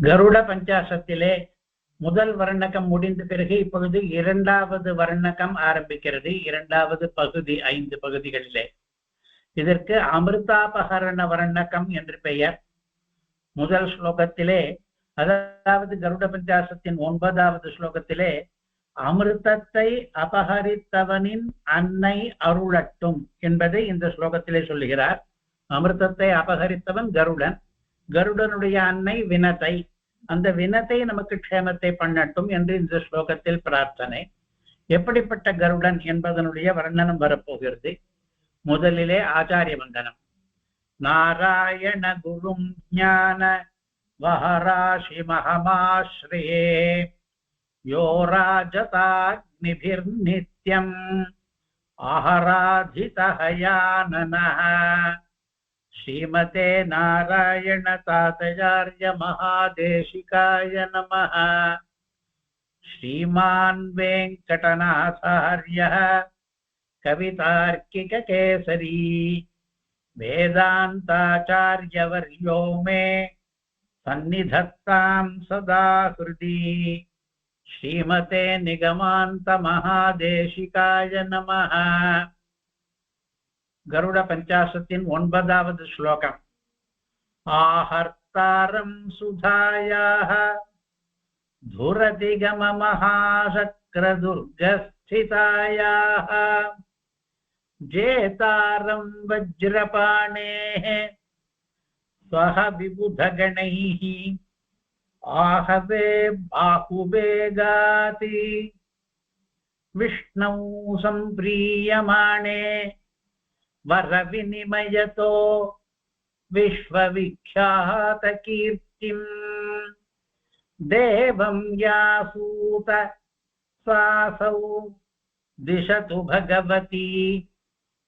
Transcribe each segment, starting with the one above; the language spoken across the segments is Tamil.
கருட பஞ்சாசத்திலே முதல் வர்ணகம் முடிந்த பிறகு இப்பொழுது இரண்டாவது வர்ணகம் ஆரம்பிக்கிறது. இரண்டாவது பகுதி 5 பகுதிகளிலே. இதற்கு அமிர்தாபகரண வர்ணகம் என்று பெயர். முதல் ஸ்லோகத்திலே, அதாவது கருட பஞ்சாசத்தின் 9வது ஸ்லோகத்திலே, அமிர்தத்தை அபகரித்தவனின் அன்னை அருளட்டும் என்பதை இந்த ஸ்லோகத்திலே சொல்லுகிறார். அமிர்தத்தை அபகரித்தவன் கருடன், கருடனுடைய அன்னை வினதை, அந்த வினத்தை நமக்கு க்ஷேமத்தை பண்ணட்டும் என்று இந்த ஸ்லோகத்தில் பிரார்த்தனை. எப்படிப்பட்ட கருடன் என்பதனுடைய வர்ணனம் வரப்போகிறது. முதலிலே ஆச்சாரிய வந்தனம். நாராயண குரும் ஞான வஹராஷி மகமாஸ்ரயே யோ ராஜதாக்னிபிர்நித்யம் ஆஹராதிதஹயானனஹ ஸ்ரீமதே நாராயண தாதயார்ய மகாதேசிகாய நமः. ஸ்ரீமான் வெங்கடநாதார்யः கவிதார்க்கிக கேசரி வேதாந்தாச்சார்யவர்யோ மே சந்நிதத்தாம் சதா ஹிருதி. ஸ்ரீமதே நிகமாந்த மகாதேசிகாய நமः. கருட பஞ்சாசத்தின் 9வது ஸ்லோகம். ஆஹர்த்தாரம் சுதாயாஹ துரதிகம மகாசக்ரதுர்கஸ்திதாயாஹ ஜேதாரம் வஜ்ரபாணேஹ ஸ்வஹ விபுதகணைஹ ஆஹவே பாஹுவேகாதி விஷ்ணௌ சம்பிரீயமாணே வரவினிமயதோ விஸ்வவிக்ஷாத கீர்த்திம் தேவம் யாசூத சாசௌ திசது பகவதி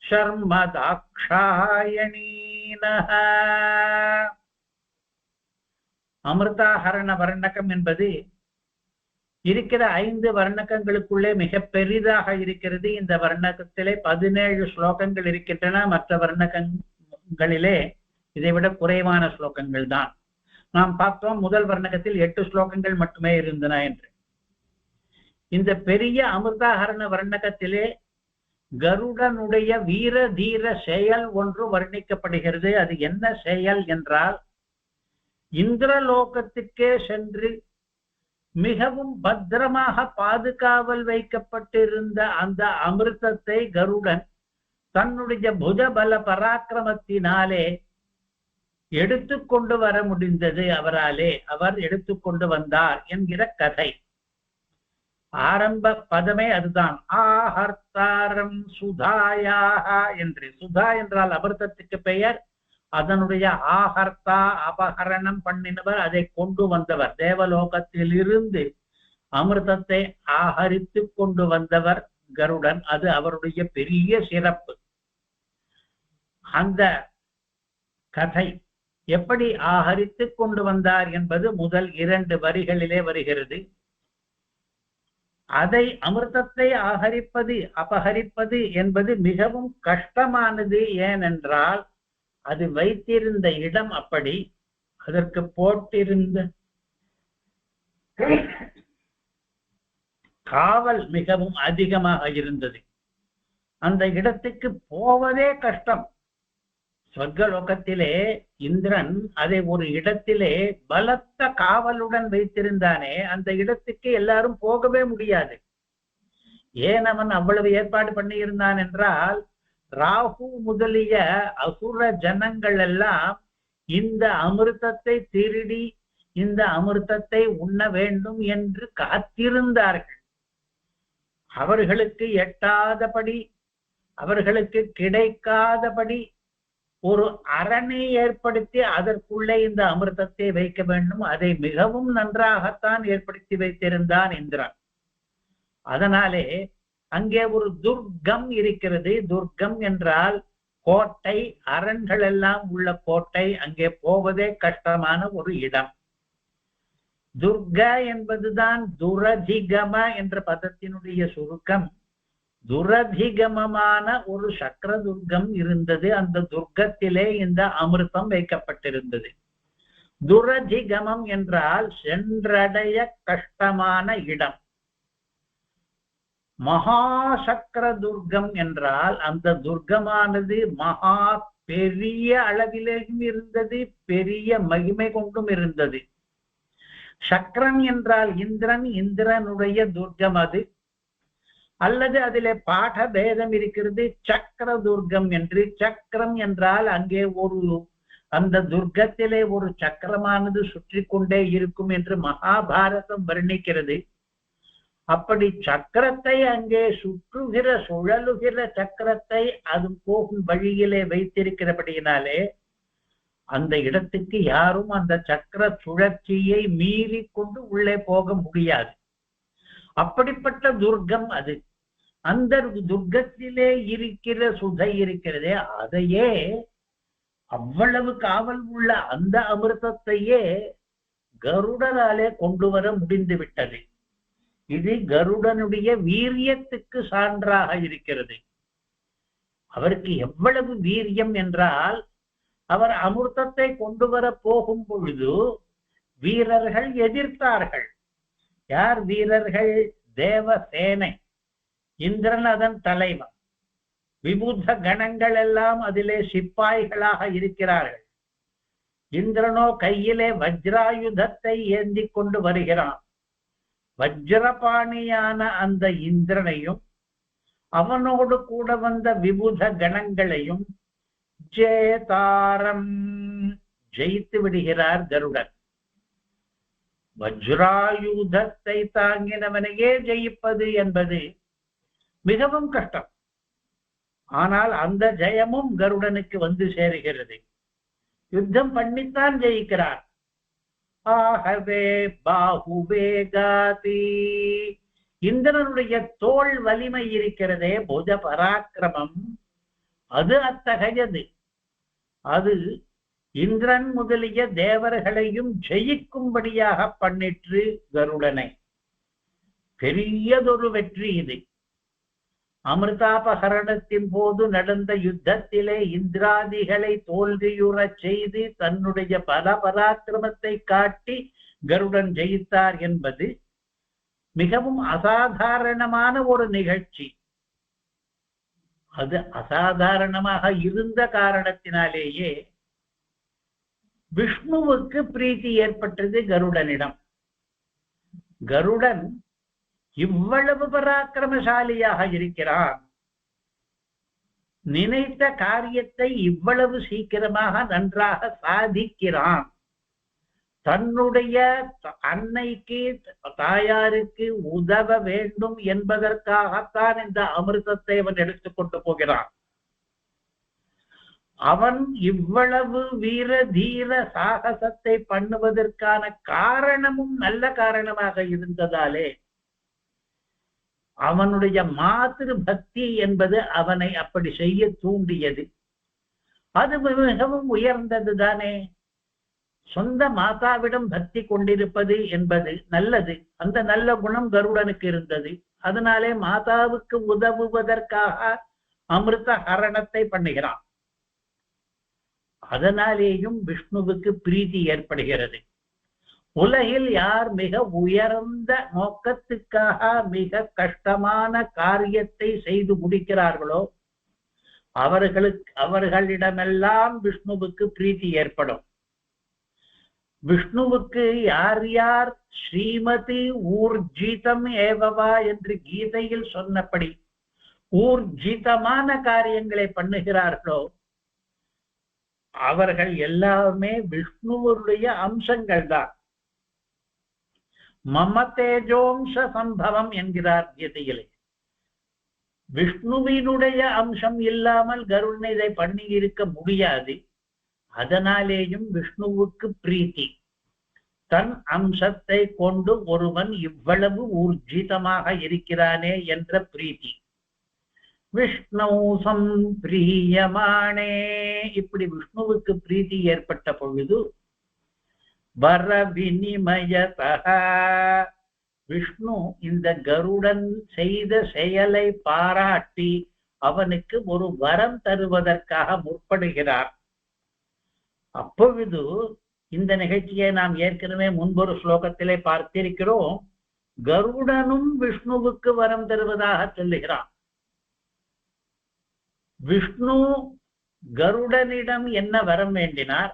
ஷர்மதாக்ஷாயணீனஹ. அமிர்தாஹரண வர்ணகம் என்பது இருக்கிற 5 வர்ணகங்களுக்குள்ளே மிக பெரிதாக இருக்கிறது. இந்த வர்ணகத்திலே 17 ஸ்லோகங்கள் இருக்கின்றன. மற்ற வர்ணகங்களிலே இதைவிட குறைவான ஸ்லோகங்கள் தான். நாம் பார்த்தோம் முதல் வர்ணகத்தில் 8 ஸ்லோகங்கள் மட்டுமே இருந்தன என்று. இந்த பெரிய அமிர்தாஹரண வர்ணகத்திலே கருடனுடைய வீர தீர செயல் ஒன்று வர்ணிக்கப்படுகிறது. அது என்ன செயல் என்றால், இந்திரலோகத்துக்கே சென்று மிகவும் பத்திரமாக பாதுகாவல் வைக்கப்பட்டிருந்த அந்த அமிர்தத்தை கருடன் தன்னுடைய புஜபல பராக்கிரமத்தினாலே எடுத்துக்கொண்டு வர முடிந்தது. அவர் எடுத்துக்கொண்டு வந்தார் என்கிற கதை. ஆரம்ப பதமே அதுதான். ஆஹர்த்தாரம் சுதாயாக என்று. சுதா என்றால் அமிர்தத்துக்கு பெயர். அதனுடைய ஆஹர்த்தா அபகரணம் பண்ணினவர், அதை கொண்டு வந்தவர். தேவலோகத்திலிருந்து அமிர்தத்தை ஆஹரித்து கொண்டு வந்தவர் கருடன். அது அவருடைய பெரிய சிறப்பு. அந்த கதை எப்படி ஆஹரித்து கொண்டு வந்தார் என்பது முதல் 2 வரிகளிலே வருகிறது. அதை அமிர்தத்தை ஆஹரிப்பது அபகரிப்பது என்பது மிகவும் கஷ்டமானது. ஏனென்றால் அது வைத்திருந்த இடம் அப்படி, அதற்கு போட்டிருந்த காவல் மிகவும் அதிகமாக இருந்தது. அந்த இடத்துக்கு போவதே கஷ்டம். சொர்க்கலோகத்திலே இந்திரன் அதை ஒரு இடத்திலே பலத்த காவலுடன் வைத்திருந்தானே, அந்த இடத்துக்கு எல்லாரும் போகவே முடியாது. ஏன் அவன் அவ்வளவு ஏற்பாடு பண்ணி இருந்தான் என்றால், ராகு முதலிய அசுர ஜனங்கள் எல்லாம் இந்த அமிர்தத்தை திருடி இந்த அமிர்தத்தை உண்ண வேண்டும் என்று காத்திருந்தார்கள். அவர்களுக்கு எட்டாதபடி, அவர்களுக்கு கிடைக்காதபடி ஒரு அரணை ஏற்படுத்தி அதற்குள்ளே இந்த அமிர்தத்தை வைக்க வேண்டும். அதை மிகவும் நன்றாகத்தான் ஏற்படுத்தி வைத்திருந்தான் இந்திரன். அதனாலே அங்கே ஒரு துர்க்கம் இருக்கிறது. துர்க்கம் என்றால் கோட்டை, அரண்கள் எல்லாம் உள்ள கோட்டை. அங்கே போவதே கஷ்டமான ஒரு இடம். துர்க என்பதுதான் துரதிகம என்ற பதத்தினுடைய சுருக்கம். துரதிகமமான ஒரு சக்கர துர்க்கம் இருந்தது. அந்த துர்க்கத்திலே இந்த அமிர்தம் வைக்கப்பட்டிருந்தது. துரதிகமம் என்றால் சென்றடைய கஷ்டமான இடம். மகாசக்கர துர்க்கம் என்றால் அந்த துர்க்கமானது மகா பெரிய அளவிலேயும் இருந்தது, பெரிய மகிமை கொண்டும் இருந்தது. சக்கரன் என்றால் இந்திரன், இந்திரனுடைய துர்க்கம் அது. அல்லது அதிலே பாட பேதம் இருக்கிறது, சக்கர துர்க்கம் என்று. சக்கரம் என்றால் அங்கே அந்த துர்க்கத்திலே ஒரு சக்கரமானது சுற்றி கொண்டே இருக்கும் என்று மகாபாரதம் வர்ணிக்கிறது. அப்படி சக்கரத்தை அங்கே சுழலுகிற சக்கரத்தை அது போகும் வழியிலே வைத்திருக்கிறபடியினாலே அந்த இடத்துக்கு யாரும் அந்த சக்கர சுழற்சியை மீறி கொண்டு உள்ளே போக முடியாது. அப்படிப்பட்ட துர்க்கம் அது. அந்த துர்க்கத்திலே இருக்கிற சுதை இருக்கிறதே, அதையே அவ்வளவு காவல் உள்ள அந்த அமிர்தத்தையே கருடனாலே கொண்டு வர முடிந்து விட்டது. இது கருடனுடைய வீரியத்துக்கு சான்றாக இருக்கிறது. அவருக்கு எவ்வளவு வீரியம் என்றால், அவர் அமிர்தத்தை கொண்டு வர போகும் பொழுது வீரர்கள் எதிர்த்தார்கள். யார் வீரர்கள்? தேவசேனை, இந்திரன் அதன் தலைவன். விபுத கணங்கள் எல்லாம் அதிலே சிப்பாய்களாக இருக்கிறார்கள். இந்திரனோ கையிலே வஜ்ராயுதத்தை ஏந்தி கொண்டு வருகிறான். வஜ்ரபாணியான அந்த இந்திரனையும் அவனோடு கூட வந்த விபுத கணங்களையும் ஜெயதாரம் ஜெயித்து விடுகிறார் கருடன். வஜ்ராயுதத்தை தாங்கினவனையே ஜெயிப்பது என்பது மிகவும் கஷ்டம். ஆனால் அந்த ஜெயமும் கருடனுக்கு வந்து சேருகிறது. யுத்தம் பண்ணித்தான் ஜெயிக்கிறார். ஆகவே பாகுவேகாதி, இந்திரனுடைய தோல் வலிமை இருக்கிறதே, புஜ பராக்கிரமம், அது அத்தகையது. அது இந்திரன் முதலிய தேவர்களையும் ஜெயிக்கும்படியாக பண்ணிற்று கருடனை. பெரியதொரு வெற்றி இது. அமிர்தாபகரணத்தின் போது நடந்த யுத்தத்திலே இந்திராதிகளை தோல்வியுற செய்து தன்னுடைய பல பராக்கிரமத்தை காட்டி கருடன் ஜெயித்தார் என்பது மிகவும் அசாதாரணமான ஒரு நிகழ்ச்சி. அது அசாதாரணமாக இருந்த காரணத்தினாலேயே விஷ்ணுவுக்கு பிரீத்தி ஏற்பட்டது கருடனிடம். கருடன் இவ்வளவு பராக்கிரமசாலியாக இருக்கிறான், நினைத்த காரியத்தை இவ்வளவு சீக்கிரமாக நன்றாக சாதிக்கிறான், தன்னுடைய அன்னைக்கு தாயாருக்கு உதவ வேண்டும் என்பதற்காகத்தான் இந்த அமிர்தத்தை அவன் எடுத்துக்கொண்டு போகிறான். அவன் இவ்வளவு வீர தீர சாகசத்தை பண்ணுவதற்கான காரணமும் நல்ல காரணமாக இருந்ததாலே அவனுடைய மாத்திரு பக்தி என்பது அவனை அப்படி செய்ய தூண்டியது. அது மிகவும் உயர்ந்தது தானே. சொந்த மாதாவிடம் பக்தி கொண்டிருப்பது என்பது நல்லது. அந்த நல்ல குணம் கருடனுக்கு இருந்தது. அதனாலே மாதாவுக்கு உதவுவதற்காக அமிர்த ஹரணத்தை பண்ணுகிறான். அதனாலேயும் விஷ்ணுவுக்கு பிரீதி ஏற்படுகிறது. உலகில் யார் மிக உயர்ந்த நோக்கத்துக்காக மிக கஷ்டமான காரியத்தை செய்து முடிக்கிறார்களோ அவர்களிடமெல்லாம் விஷ்ணுவுக்கு பிரீதி ஏற்படும். விஷ்ணுவுக்கு யார் யார் ஸ்ரீமதி ஊர்ஜிதம் ஏவவா என்று கீதையில் சொன்னபடி ஊர்ஜிதமான காரியங்களை பண்ணுகிறார்களோ அவர்கள் எல்லாமே விஷ்ணுவுடைய அம்சங்கள் தான். மம தேஜோம்ச சம்பவம் என்கிறார் கீதையிலே. விஷ்ணுவினுடைய அம்சம் இல்லாமல் கருடன் இதை பண்ணி இருக்க முடியாது. அதனாலேயும் விஷ்ணுவுக்கு பிரீத்தி. தன் அம்சத்தை கொண்டு ஒருவன் இவ்வளவு ஊர்ஜிதமாக இருக்கிறானே என்ற பிரீத்தி. விஷ்ணு சம்பிரியமானே, இப்படி விஷ்ணுவுக்கு பிரீத்தி ஏற்பட்ட பொழுது வர வினிமயதஹ, விஷ்ணு இந்த கருடன் செய்த செயலை பாராட்டி அவனுக்கு ஒரு வரம் தருவதற்காக முற்படுகிறார். அப்பொழுது இந்த நிகழ்ச்சியை நாம் ஏற்கனவே முன்பொரு ஸ்லோகத்திலே பார்த்திருக்கிறோம். கருடனும் விஷ்ணுவுக்கு வரம் தருவதாக சொல்லுகிறான். விஷ்ணு கருடனிடம் என்ன வரம் வேண்டினார்,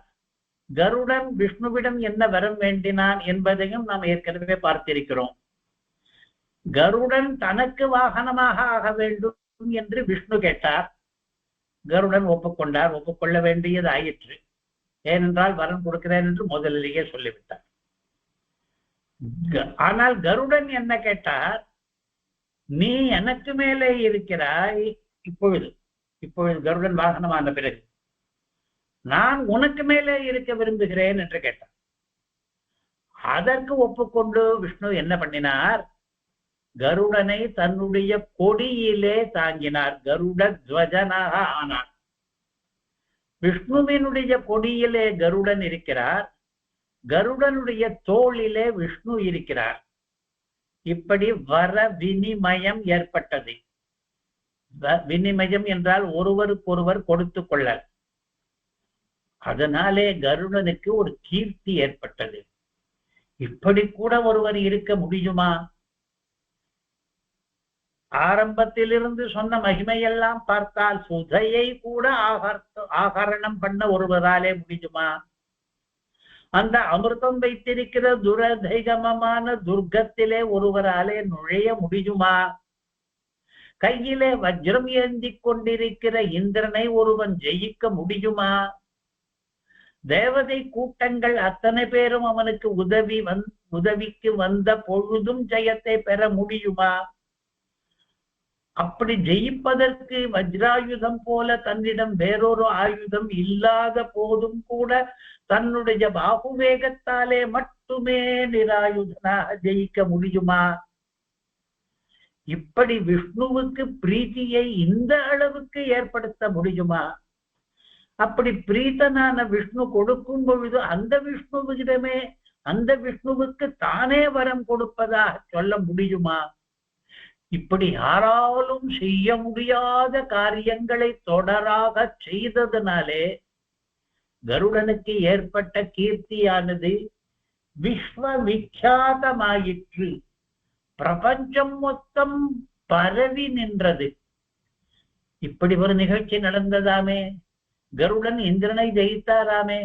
கருடன் விஷ்ணுவிடம் என்ன வரம் வேண்டினான் என்பதையும் நாம் ஏற்கனவே பார்த்திருக்கிறோம். கருடன் தனக்கு வாகனமாக ஆக வேண்டும் என்று விஷ்ணு கேட்டார். கருடன் ஒப்புக்கொண்டார். ஒப்புக்கொள்ள வேண்டியது ஆயிற்று. ஏனென்றால் வரம் கொடுக்கிறேன் என்று முதலிலேயே சொல்லிவிட்டார். ஆனால் கருடன் என்ன கேட்டார், நீ எனக்கு மேலே இருக்கிறாய், இப்பொழுது கருடன் வாகனமான பிறகு நான் உனக்கு மேலே இருக்க விரும்புகிறேன் என்று கேட்டார். அதற்கு ஒப்புக்கொண்டு விஷ்ணு என்ன பண்ணினார், கருடனை தன்னுடைய கொடியிலே தாங்கினார். கருட துவஜனாக ஆனார். விஷ்ணுவினுடைய கொடியிலே கருடன் இருக்கிறார், கருடனுடைய தோளிலே விஷ்ணு இருக்கிறார். இப்படி வர வினிமயம் ஏற்பட்டது. வினிமயம் என்றால் ஒருவருக்கொருவர் கொடுத்து கொள்ளல். அதனாலே கருடனுக்கு ஒரு கீர்த்தி ஏற்பட்டது. இப்படி கூட ஒருவர் இருக்க முடியுமா? ஆரம்பத்திலிருந்து சொன்ன மகிமையெல்லாம் பார்த்தால் சுதையை கூட ஆகரணம் பண்ண ஒருவராலே முடியுமா? அந்த அமிர்தம் வைத்திருக்கிற துரதிகமமான துர்க்கத்திலே ஒருவராலே நுழைய முடியுமா? கையிலே வஜ்ரம் ஏந்தி கொண்டிருக்கிற இந்திரனை ஒருவன் ஜெயிக்க முடியுமா? தேவதை கூட்டங்கள் அத்தனை பேரும் அவனுக்கு உதவிக்கு வந்த பொழுதும் ஜெயத்தை பெற முடியுமா? அப்படி ஜெயிப்பதற்கு வஜ்ராயுதம் போல தன்னிடம் வேறொரு ஆயுதம் இல்லாத போதும் கூட தன்னுடைய பாகுவேகத்தாலே மட்டுமே நிராயுதனாக ஜெயிக்க முடியுமா? இப்படி விஷ்ணுவுக்கு பிரீத்தியை இந்த அளவுக்கு ஏற்படுத்த முடியுமா? அப்படி பிரீத்தனான விஷ்ணு கொடுக்கும் பொழுது அந்த விஷ்ணுவுக்கு தானே வரம் கொடுப்பதாக சொல்ல முடியுமா? இப்படி யாராலும் செய்ய முடியாத காரியங்களை தொடராக செய்ததனாலே கருடனுக்கு ஏற்பட்ட கீர்த்தியானது விஸ்வ விக்யாதமாயிற்று. பிரபஞ்சம் மொத்தம் பரவி நின்றது. இப்படி ஒரு நிகழ்ச்சி நடந்ததாமே. கருடன் இந்திரனை ஜெயித்தாராமே.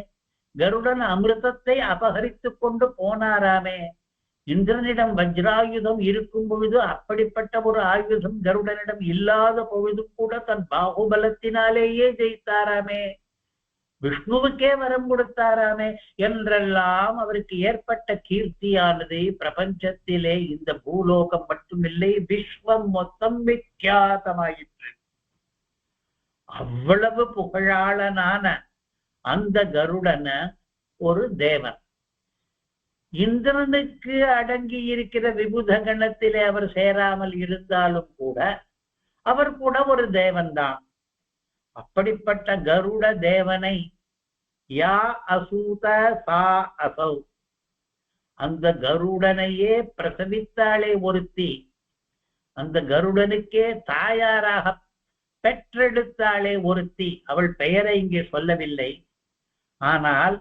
கருடன் அமிர்தத்தை அபகரித்து கொண்டு போனாராமே. இந்திரனிடம் வஜ்ராயுதம் இருக்கும் பொழுது அப்படிப்பட்ட ஒரு ஆயுதம் கருடனிடம் இல்லாத பொழுது கூட தன் பாகுபலத்தினாலேயே ஜெயித்தாராமே. விஷ்ணுவுக்கே வரம் கொடுத்தாராமே என்றெல்லாம் அவருக்கு ஏற்பட்ட கீர்த்தியானது பிரபஞ்சத்திலே இந்த பூலோகம் மட்டுமில்லை, விஸ்வம் மொத்தம் விக்யாதமாயிற்று. அவ்வளவு புகழாளனான அந்த கருடன ஒரு தேவன். இந்திரனுக்கு அடங்கி இருக்கிற விபுத கணத்திலே அவர் சேராமல் இருந்தாலும் கூட அவர் கூட ஒரு தேவன்தான். அப்படிப்பட்ட கருட தேவனை யா அசூத சா அசௌ, அந்த கருடனையே பிரசவித்தாளே ஒருத்தி, அந்த கருடனுக்கே தாயாராக பெற்றெடுத்தாளே ஒருத்தி. அவள் பெயரை இங்கே சொல்லவில்லை. ஆனால்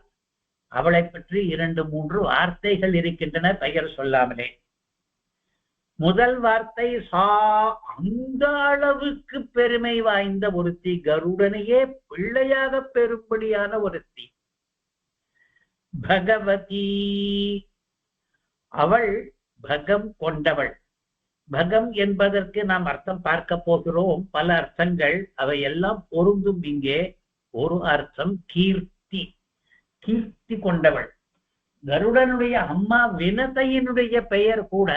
அவளை பற்றி 2-3 வார்த்தைகள் இருக்கின்றன பெயர் சொல்லாமலே. முதல் வார்த்தை சா, அந்த அளவுக்கு பெருமை வாய்ந்த ஒருத்தி, கருடனையே பிள்ளையாக பெறும்படியான ஒருத்தி. பகவதி, அவள் பகம் கொண்டவள். பகம் என்பதற்கு நாம் அர்த்தம் பார்க்க போகிறோம். பல அர்த்தங்கள் அவையெல்லாம் பொருந்தும். இங்கே ஒரு அர்த்தம் கீர்த்தி, கீர்த்தி கொண்டவள். கருடனுடைய அம்மா வினதையினுடைய பெயர் கூட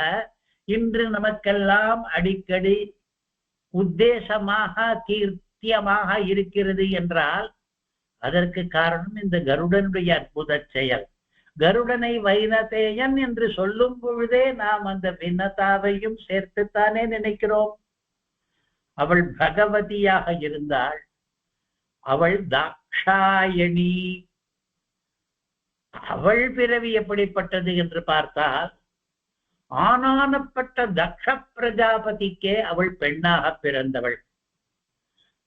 இன்று நமக்கெல்லாம் அடிக்கடி உத்தேசமாக கீர்த்தியமாக இருக்கிறது என்றால் அதற்கு காரணம் இந்த கருடனுடைய அற்புத செயல். கருடனை வைனதேயன் என்று சொல்லும் பொழுதே நாம் அந்த வினதாவையும் சேர்த்துத்தானே நினைக்கிறோம். அவள் பகவதியாக இருந்தாள். அவள் தாக்ஷாயணி. அவள் பிறவி எப்படிப்பட்டது என்று பார்த்தால் ஆனானப்பட்ட தக்ஷ பிரஜாபதிக்கே அவள் பெண்ணாக பிறந்தவள்.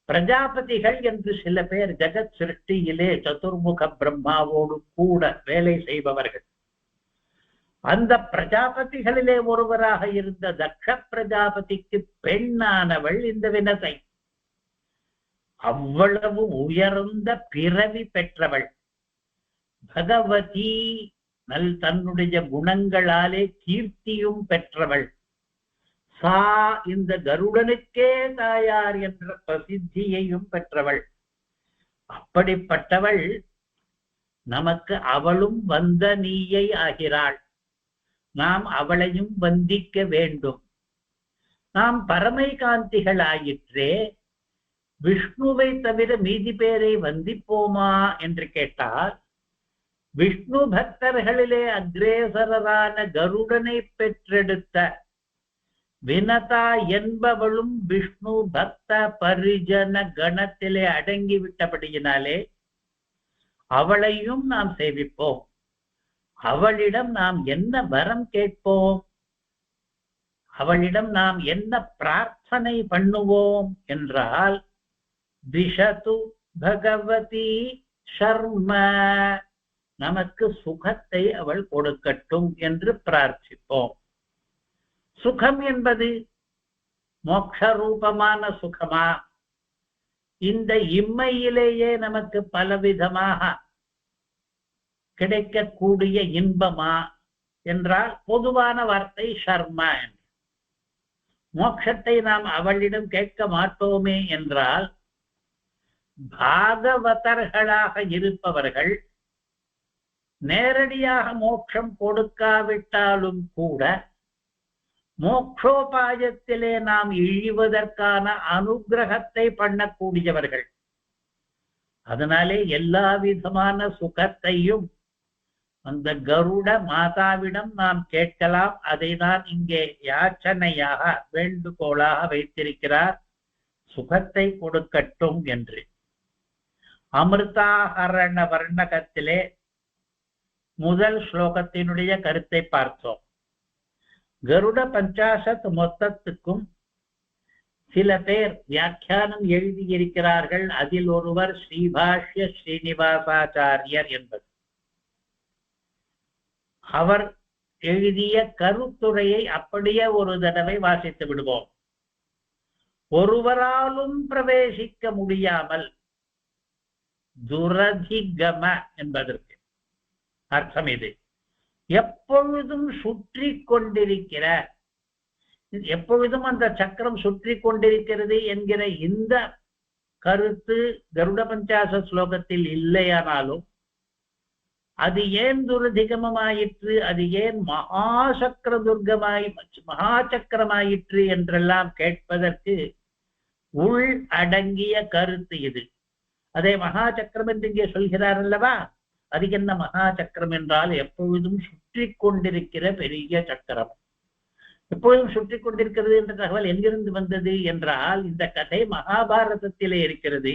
பிரஜாபதிகள் என்று சில பேர் ஜெகத் சிருஷ்டியிலே சதுர்முக பிரம்மாவோடு கூட வேலை செய்பவர்கள். அந்த பிரஜாபதிகளிலே ஒருவராக இருந்த தக்ஷ பிரஜாபதிக்கு பெண்ணானவள் இந்த வினதை. அவ்வளவு உயர்ந்த பிறவி பெற்றவள். பகவதி தன்னுடைய குணங்களாலே கீர்த்தியும் பெற்றவள். சா இந்த கருடனுக்கே தாயார் என்ற பிரசித்தியையும் பெற்றவள். அப்படிப்பட்டவள் நமக்கு அவளும் வந்தனியை ஆகிறாள். நாம் அவளையும் வந்திக்க வேண்டும். நாம் பரமைகாந்திகள் ஆயிற்றே, விஷ்ணுவை தவிர மீதி பேரை வந்திப்போமா என்று கேட்டால், விஷ்ணு பக்தர்களிலே அக்ரேசரான கருடனை பெற்றெடுத்த வினதா என்பவளும் விஷ்ணு பக்த பரிஜன கணத்திலே அடங்கிவிட்டபடியினாலே அவளையும் நாம் சேவிப்போம். அவளிடம் நாம் என்ன வரம் கேட்போம், அவளிடம் நாம் என்ன பிரார்த்தனை பண்ணுவோம் என்றால், திஷது பகவதி ஷர்ம, நமக்கு சுகத்தை அவள் கொடுக்கட்டும் என்று பிரார்த்திப்போம். சுகம் என்பது மோட்சரூபமான சுகமா, இந்த இம்மையிலேயே நமக்கு பலவிதமாக கிடைக்கக்கூடிய இன்பமா என்றால் பொதுவான வார்த்தை ஷர்ம. மோட்சத்தை நாம் அவளிடம் கேட்க மாட்டோமே என்றால், பாகவதர்களாக இருப்பவர்கள் நேரடியாக மோட்சம் கொடுக்காவிட்டாலும் கூட மோட்சோபாயத்திலே நாம் இழிவதற்கான அனுகிரகத்தை பண்ணக்கூடியவர்கள். அதனாலே எல்லா விதமான சுகத்தையும் அந்த கருட மாதாவிடம் நாம் கேட்கலாம். அதை தான் இங்கே யாச்சனையாக வேண்டுகோளாக வைத்திருக்கிறார், சுகத்தை கொடுக்கட்டும் என்று. அமிர்தாஹரண வர்ணகத்திலே முதல் ஸ்லோகத்தினுடைய கருத்தை பார்த்தோம். கருட பஞ்சாசத் மொத்தத்துக்கும் சில பேர் வியாக்கியானம் எழுதியிருக்கிறார்கள். அதில் ஒருவர் ஸ்ரீபாஷ்ய ஸ்ரீனிவாசாச்சாரியர் என்பது. அவர் எழுதிய கருத்துரையை அப்படியே ஒரு தடவை வாசித்து விடுவோம். ஒருவராலும் பிரவேசிக்க முடியாமல் துரதிகம என்பதற்கு அர்த்தம் இது. எப்பொழுதும் சுற்றி கொண்டிருக்கிற, எப்பொழுதும் அந்த சக்கரம் சுற்றி கொண்டிருக்கிறது என்கிற இந்த கருத்து கருட பஞ்சாச ஸ்லோகத்தில் இல்லையானாலும், அது ஏன் துரதிகமாயிற்று, அது ஏன் மகாசக்கர மகாசக்கரமாயிற்று என்றெல்லாம் கேட்பதற்கு உள் அடங்கிய கருத்து இது. அதை மகாசக்கரம் என்று இங்கே சொல்கிறார் அல்லவா. அது என்ன மகாசக்கரம் என்றால், எப்பொழுதும் சுற்றி கொண்டிருக்கிற பெரிய சக்கரம். எப்பொழுதும் சுற்றி கொண்டிருக்கிறது என்ற தகவல் எங்கிருந்து வந்தது என்றால், இந்த கதை மகாபாரதத்திலே இருக்கிறது.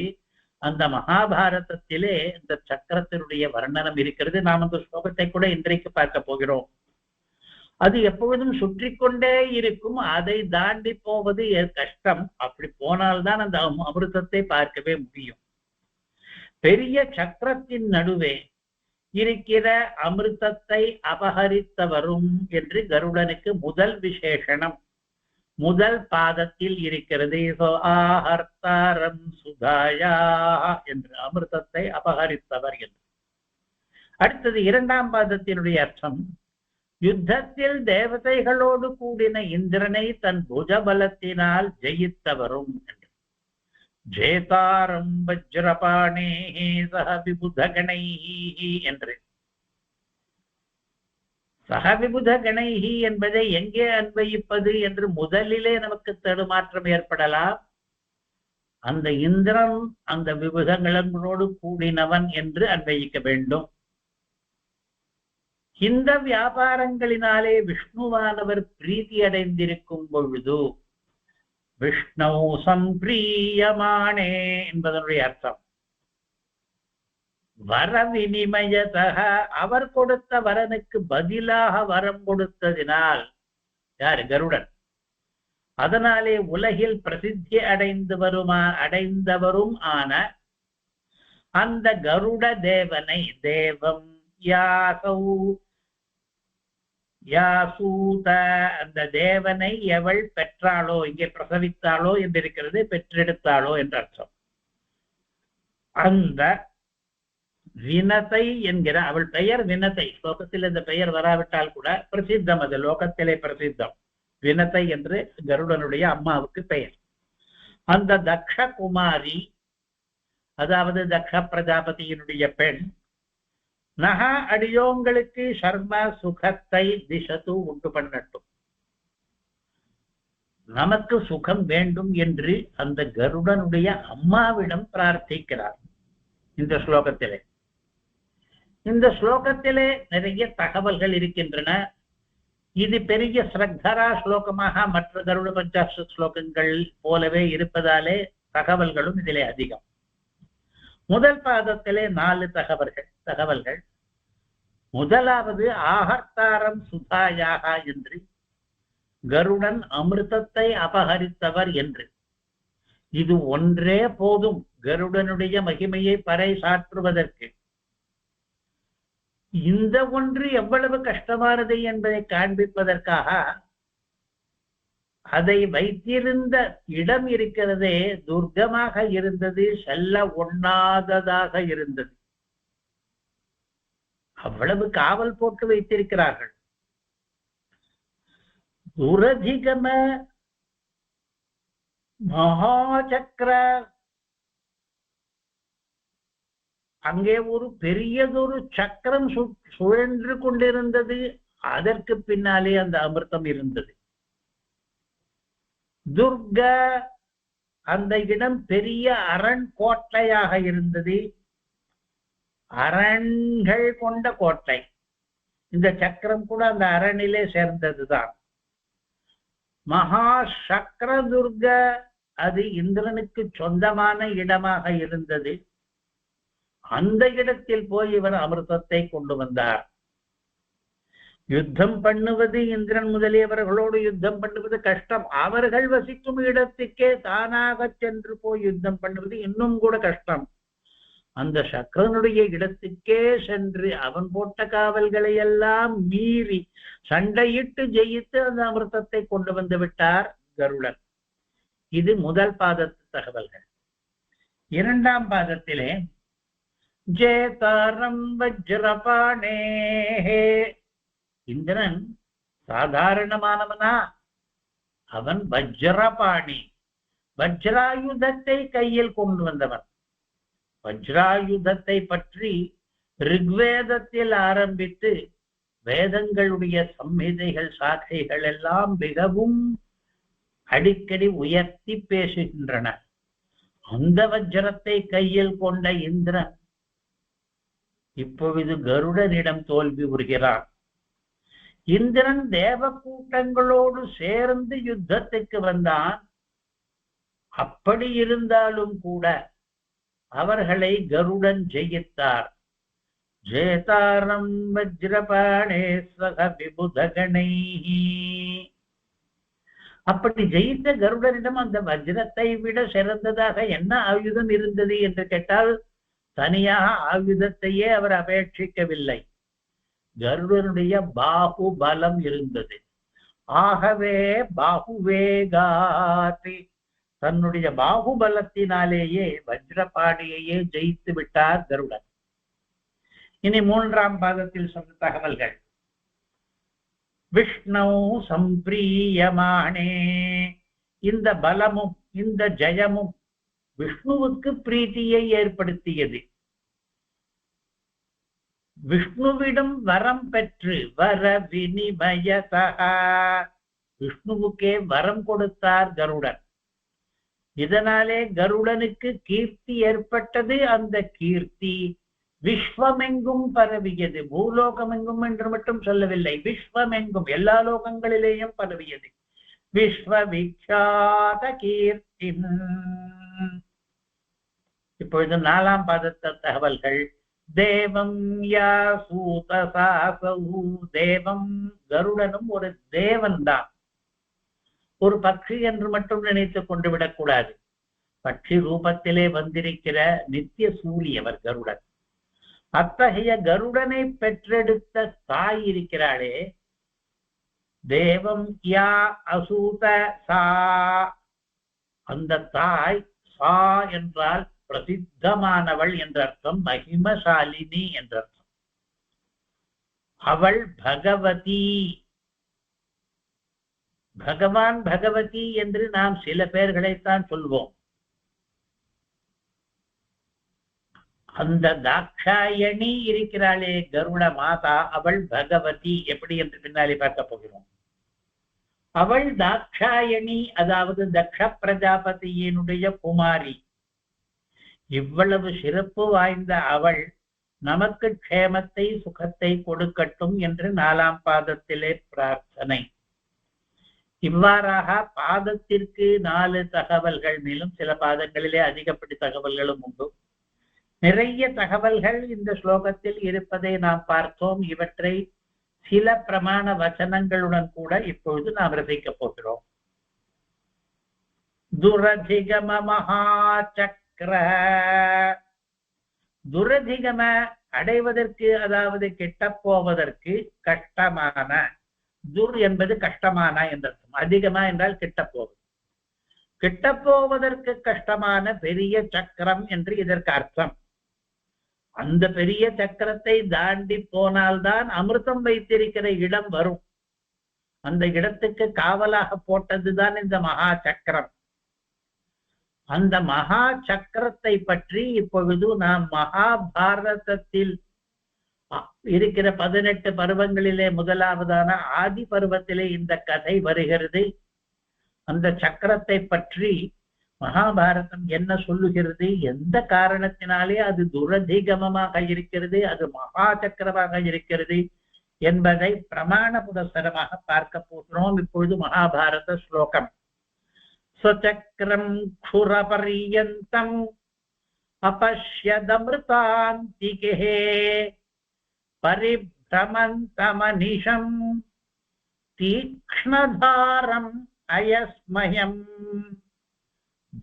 அந்த மகாபாரதத்திலே இந்த சக்கரத்தினுடைய வர்ணனம் இருக்கிறது. நாம் அந்த ஸ்லோகத்தை கூட இன்றைக்கு பார்க்க போகிறோம். அது எப்பொழுதும் சுற்றி கொண்டே இருக்கும். அதை தாண்டி போவது கஷ்டம். அப்படி போனால்தான் அந்த அமிர்தத்தை பார்க்கவே முடியும். பெரிய சக்கரத்தின் நடுவே இருக்கிற அமிர்தத்தை அபகரித்தவரும் என்று கருடனுக்கு முதல் விசேஷனம் முதல் பாதத்தில் இருக்கிறது. ஆஹர்த்தாரம் சுதாயா என்று அமிர்தத்தை அபகரித்தவர் என்று. அடுத்தது இரண்டாம் பாதத்தினுடைய அர்த்தம், யுத்தத்தில் தேவதைகளோடு கூடின இந்திரனை தன் புஜபலத்தினால் ஜெயித்தவரும் என்று. ஜேதாரம் வஜ்ரபாணே சஹ விபுதகணைஹி என்று. சஹ விபுதகணைஹி என்பதை எங்கே அன்வயிப்பது என்று முதலிலே நமக்கு தடுமாற்றம் ஏற்படலாம். அந்த இந்திரன் அந்த விபுதங்களோடு கூடினவன் என்று அன்வயிக்க வேண்டும். இந்த வியாபாரங்களினாலே விஷ்ணுவானவர் பிரீதி அடைந்திருக்கும் பொழுது விஷ்ணு சம்பிரியமானே என்பதனுடைய அர்த்தம். வர வினிமயதக, அவர் கொடுத்த வரனுக்கு பதிலாக வரம் கொடுத்ததினால், யாரு கருடன், அதனாலே உலகில் பிரசித்தி அடைந்தவரும் ஆன அந்த கருட தேவனை தேவம் யாசூத அந்த தேவனை எவள் பெற்றாளோ, இங்கே பிரசவித்தாளோ என்றிருக்கிறது, பெற்றெடுத்தாளோ என்ற அர்த்தம். அந்த வினதை என்கிற அவள் பெயர் வினதை. ஸ்லோகத்தில் இந்த பெயர் வராவிட்டால் கூட பிரசித்தம், அது லோகத்திலே பிரசித்தம். வினதை என்று கருடனுடைய அம்மாவுக்கு பெயர். அந்த தக்ஷ குமாரி, அதாவது தக்ஷ பிரஜாபதியினுடைய பெண், நக அடியோங்களுக்கு சர்ம சுகத்தை திசத்து உண்டு பண்ணட்டும், நமக்கு சுகம் வேண்டும் என்று அந்த கருடனுடைய அம்மாவிடம் பிரார்த்திக்கிறார் இந்த ஸ்லோகத்திலே. இந்த ஸ்லோகத்திலே நிறைய தகவல்கள் இருக்கின்றன. இது பெரிய ஸ்ரத்தரா ஸ்லோகமாக மற்ற கருட பஞ்சாட்சர ஸ்லோகங்கள் போலவே இருப்பதாலே தகவல்களும் இதிலே அதிகம். முதல் பாதத்திலே 4 தகவல்கள். முதலாவது ஆஹர்த்தாரம் சுதாயாக என்று, கருடன் அமிர்தத்தை அபகரித்தவர் என்று. இது ஒன்றே போதும் கருடனுடைய மகிமையை பறைசாற்றுவதற்கு. இந்த ஒன்று எவ்வளவு கஷ்டமானது என்பதை காண்பிப்பதற்காக அதை வைத்திருந்த இடம் இருக்கிறதே துர்க்கமாக இருந்தது, செல்ல ஒண்ணாததாக இருந்தது. அவ்வளவு காவல் போட்டு வைத்திருக்கிறார்கள். துரதிகம மகாசக்கர, அங்கே ஒரு பெரியதொரு சக்கரம் சுழன்று கொண்டிருந்தது. அதற்கு பின்னாலே அந்த அமிர்தம் இருந்தது. துர்க, அந்த இடம் பெரிய அரண் கோட்டையாக இருந்தது, அரண்கள் கொண்ட கோட்டை. இந்த சக்கரம் கூட அந்த அரணிலே சேர்ந்ததுதான். மகா சக்கர துர்க, அது இந்திரனுக்கு சொந்தமான இடமாக இருந்தது. அந்த இடத்தில் போய் இவர் அமிர்தத்தை கொண்டு வந்தார். யுத்தம் பண்ணுவது, இந்திரன் முதலியவர்களோடு யுத்தம் பண்ணுவது கஷ்டம். அவர்கள் வசிக்கும் இடத்துக்கே தானாக சென்று போய் யுத்தம் பண்ணுவது இன்னும் கூட கஷ்டம். அந்த சக்கரனுடைய இடத்துக்கே சென்று அவன் போட்ட காவல்களை எல்லாம் மீறி சண்டையிட்டு ஜெயித்து அந்த அமிர்தத்தை கொண்டு வந்து விட்டார் கருடன். இது முதல் பாதத்து தகவல்கள். இரண்டாம் பாதத்திலே ஜேதாரம் வஜ்ரபாணே, இந்திரன் சாதாரணமானவனா? அவன் வஜ்ரபாணி, வஜ்ராயுதத்தை கையில் கொண்டு வந்தவன். வஜ்ராயுதத்தை பற்றி ரிக்வேதத்தில் ஆரம்பித்து வேதங்களுடைய சம்ஹிதைகள் சாக்கைகள் எல்லாம் மிகவும் அடிக்கடி உயர்த்தி பேசுகின்றன. அந்த வஜ்ரத்தை கையில் கொண்ட இந்திரன் இப்பொழுது கருடனிடம் தோல்வி உறுகிறான். இந்திரன் தேவ கூட்டங்களோடு சேர்ந்து யுத்தத்துக்கு வந்தான். அப்படி இருந்தாலும் கூட அவர்களை கருடன் ஜெயித்தார். ஜேதாரம் வஜ்ரபாணே சக விபுதகணை. அப்படி ஜெயித்த கருடனிடம் அந்த வஜ்ரத்தை விட சிறந்ததாக என்ன ஆயுதம் இருந்தது என்று கேட்டால், தனியாக ஆயுதத்தையே அவர் அபேட்சிக்கவில்லை. கருடனுடைய பாகுபலம் இருந்தது. ஆகவே பாகுவேகாதி, தன்னுடைய பாகுபலத்தினாலேயே வஜ்ரபாணியையே ஜெயித்து விட்டார் கருடன். இனி மூன்றாம் பாதத்தில் சொன்ன தகவல்கள். விஷ்ணு சம்பிரியமானே, இந்த பலமும் இந்த ஜெயமும் விஷ்ணுவுக்கு பிரீத்தியை ஏற்படுத்தியது. விஷ்ணுவிடம் வரம் பெற்று வர வினிமயதா, விஷ்ணுவுக்கே வரம் கொடுத்தார் கருடன். இதனாலே கருடனுக்கு கீர்த்தி ஏற்பட்டது. அந்த கீர்த்தி விஸ்வமெங்கும் பரவியது. பூலோகமெங்கும் என்று மட்டும் சொல்லவில்லை, விஸ்வமெங்கும் எல்லா லோகங்களிலேயும் பரவியது. விஸ்வவிக்ஷாத கீர்த்தி. இப்பொழுது நாலாம் பாதத்த தகவல்கள். தேவம் யாசூதசாசௌ, தேவம், கருடனும் ஒரு தேவன் தான், ஒரு பட்சி என்று மட்டும் நினைத்துக் கொண்டு விடக்கூடாது. பட்சி ரூபத்திலே வந்திருக்கிற நித்திய சூரி அவர் கருடன். அத்தகைய கருடனை பெற்றெடுத்த தாய் இருக்கிறாளே, தேவம் யா அசூத சா, அந்த தாய் சா என்றால் பிரசித்தமானவள் என்ற அர்த்தம், மகிமசாலினி என்ற அர்த்தம். அவள் பகவதி. பகவான் பகவதி என்று நாம் சில பெயர்களைத்தான் சொல்வோம். அந்த தாக்ஷாயணி இருக்கிறாளே கருட மாதா, அவள் பகவதி. எப்படி என்று பின்னாலே பார்க்க போகிறோம். அவள் தாக்ஷாயணி, அதாவது தக்ஷ பிரஜாபதியினுடைய குமாரி. இவ்வளவு சிறப்பு வாய்ந்த அவள் நமக்கு க்ஷேமத்தை சுகத்தை கொடுக்கட்டும் என்று 4ஆம் பாதத்திலே பிரார்த்தனை. இவ்வாறாக பாதத்திற்கு 4 தகவல்கள், மேலும் சில பாதங்களிலே அதிகப்படி தகவல்களும் உண்டு. நிறைய தகவல்கள் இந்த ஸ்லோகத்தில் இருப்பதை நாம் பார்த்தோம். இவற்றை சில பிரமாண வச்சனங்களுடன் கூட இப்பொழுது நாம் ரசிக்க போகிறோம். துரதிகம மகாசக்ர. துரதிகம அடைவதற்கு, அதாவது கிட்ட போவதற்கு கஷ்டமான. துர் என்பது கஷ்டமான என்ற அர்த்தம். அதிகமா என்றால் கிட்ட போவது. கிட்ட போவதற்கு கஷ்டமான பெரிய சக்கரம் என்று இதற்கு அர்த்தம். அந்த பெரிய சக்கரத்தை தாண்டி போனால்தான் அமிர்தம் வைத்திருக்கிற இடம் வரும். அந்த இடத்துக்கு காவலாக போட்டதுதான் இந்த மகா சக்கரம். அந்த மகா சக்கரத்தை பற்றி இப்பொழுது நாம் மகாபாரதத்தில் இருக்கிற 18 பருவங்களிலே முதலாவதான ஆதி பருவத்திலே இந்த கதை வருகிறது. அந்த சக்கரத்தை பற்றி மகாபாரதம் என்ன சொல்லுகிறது, எந்த காரணத்தினாலே அது துரதிகமமாக இருக்கிறது, அது மகா சக்கரமாக இருக்கிறது என்பதை பிரமாண புரஸ்சரமாக பார்க்க போகிறோம். இப்பொழுது மகாபாரத ஸ்லோகம். ஸ்வசக்ரம் க்ஷுரபர்யந்தம் அபஷ்யதமிருதாந்திகே பரிப்ரமந்தமனிஷம் தீக்ஷ்ணதாரம் அயஸ்மயம்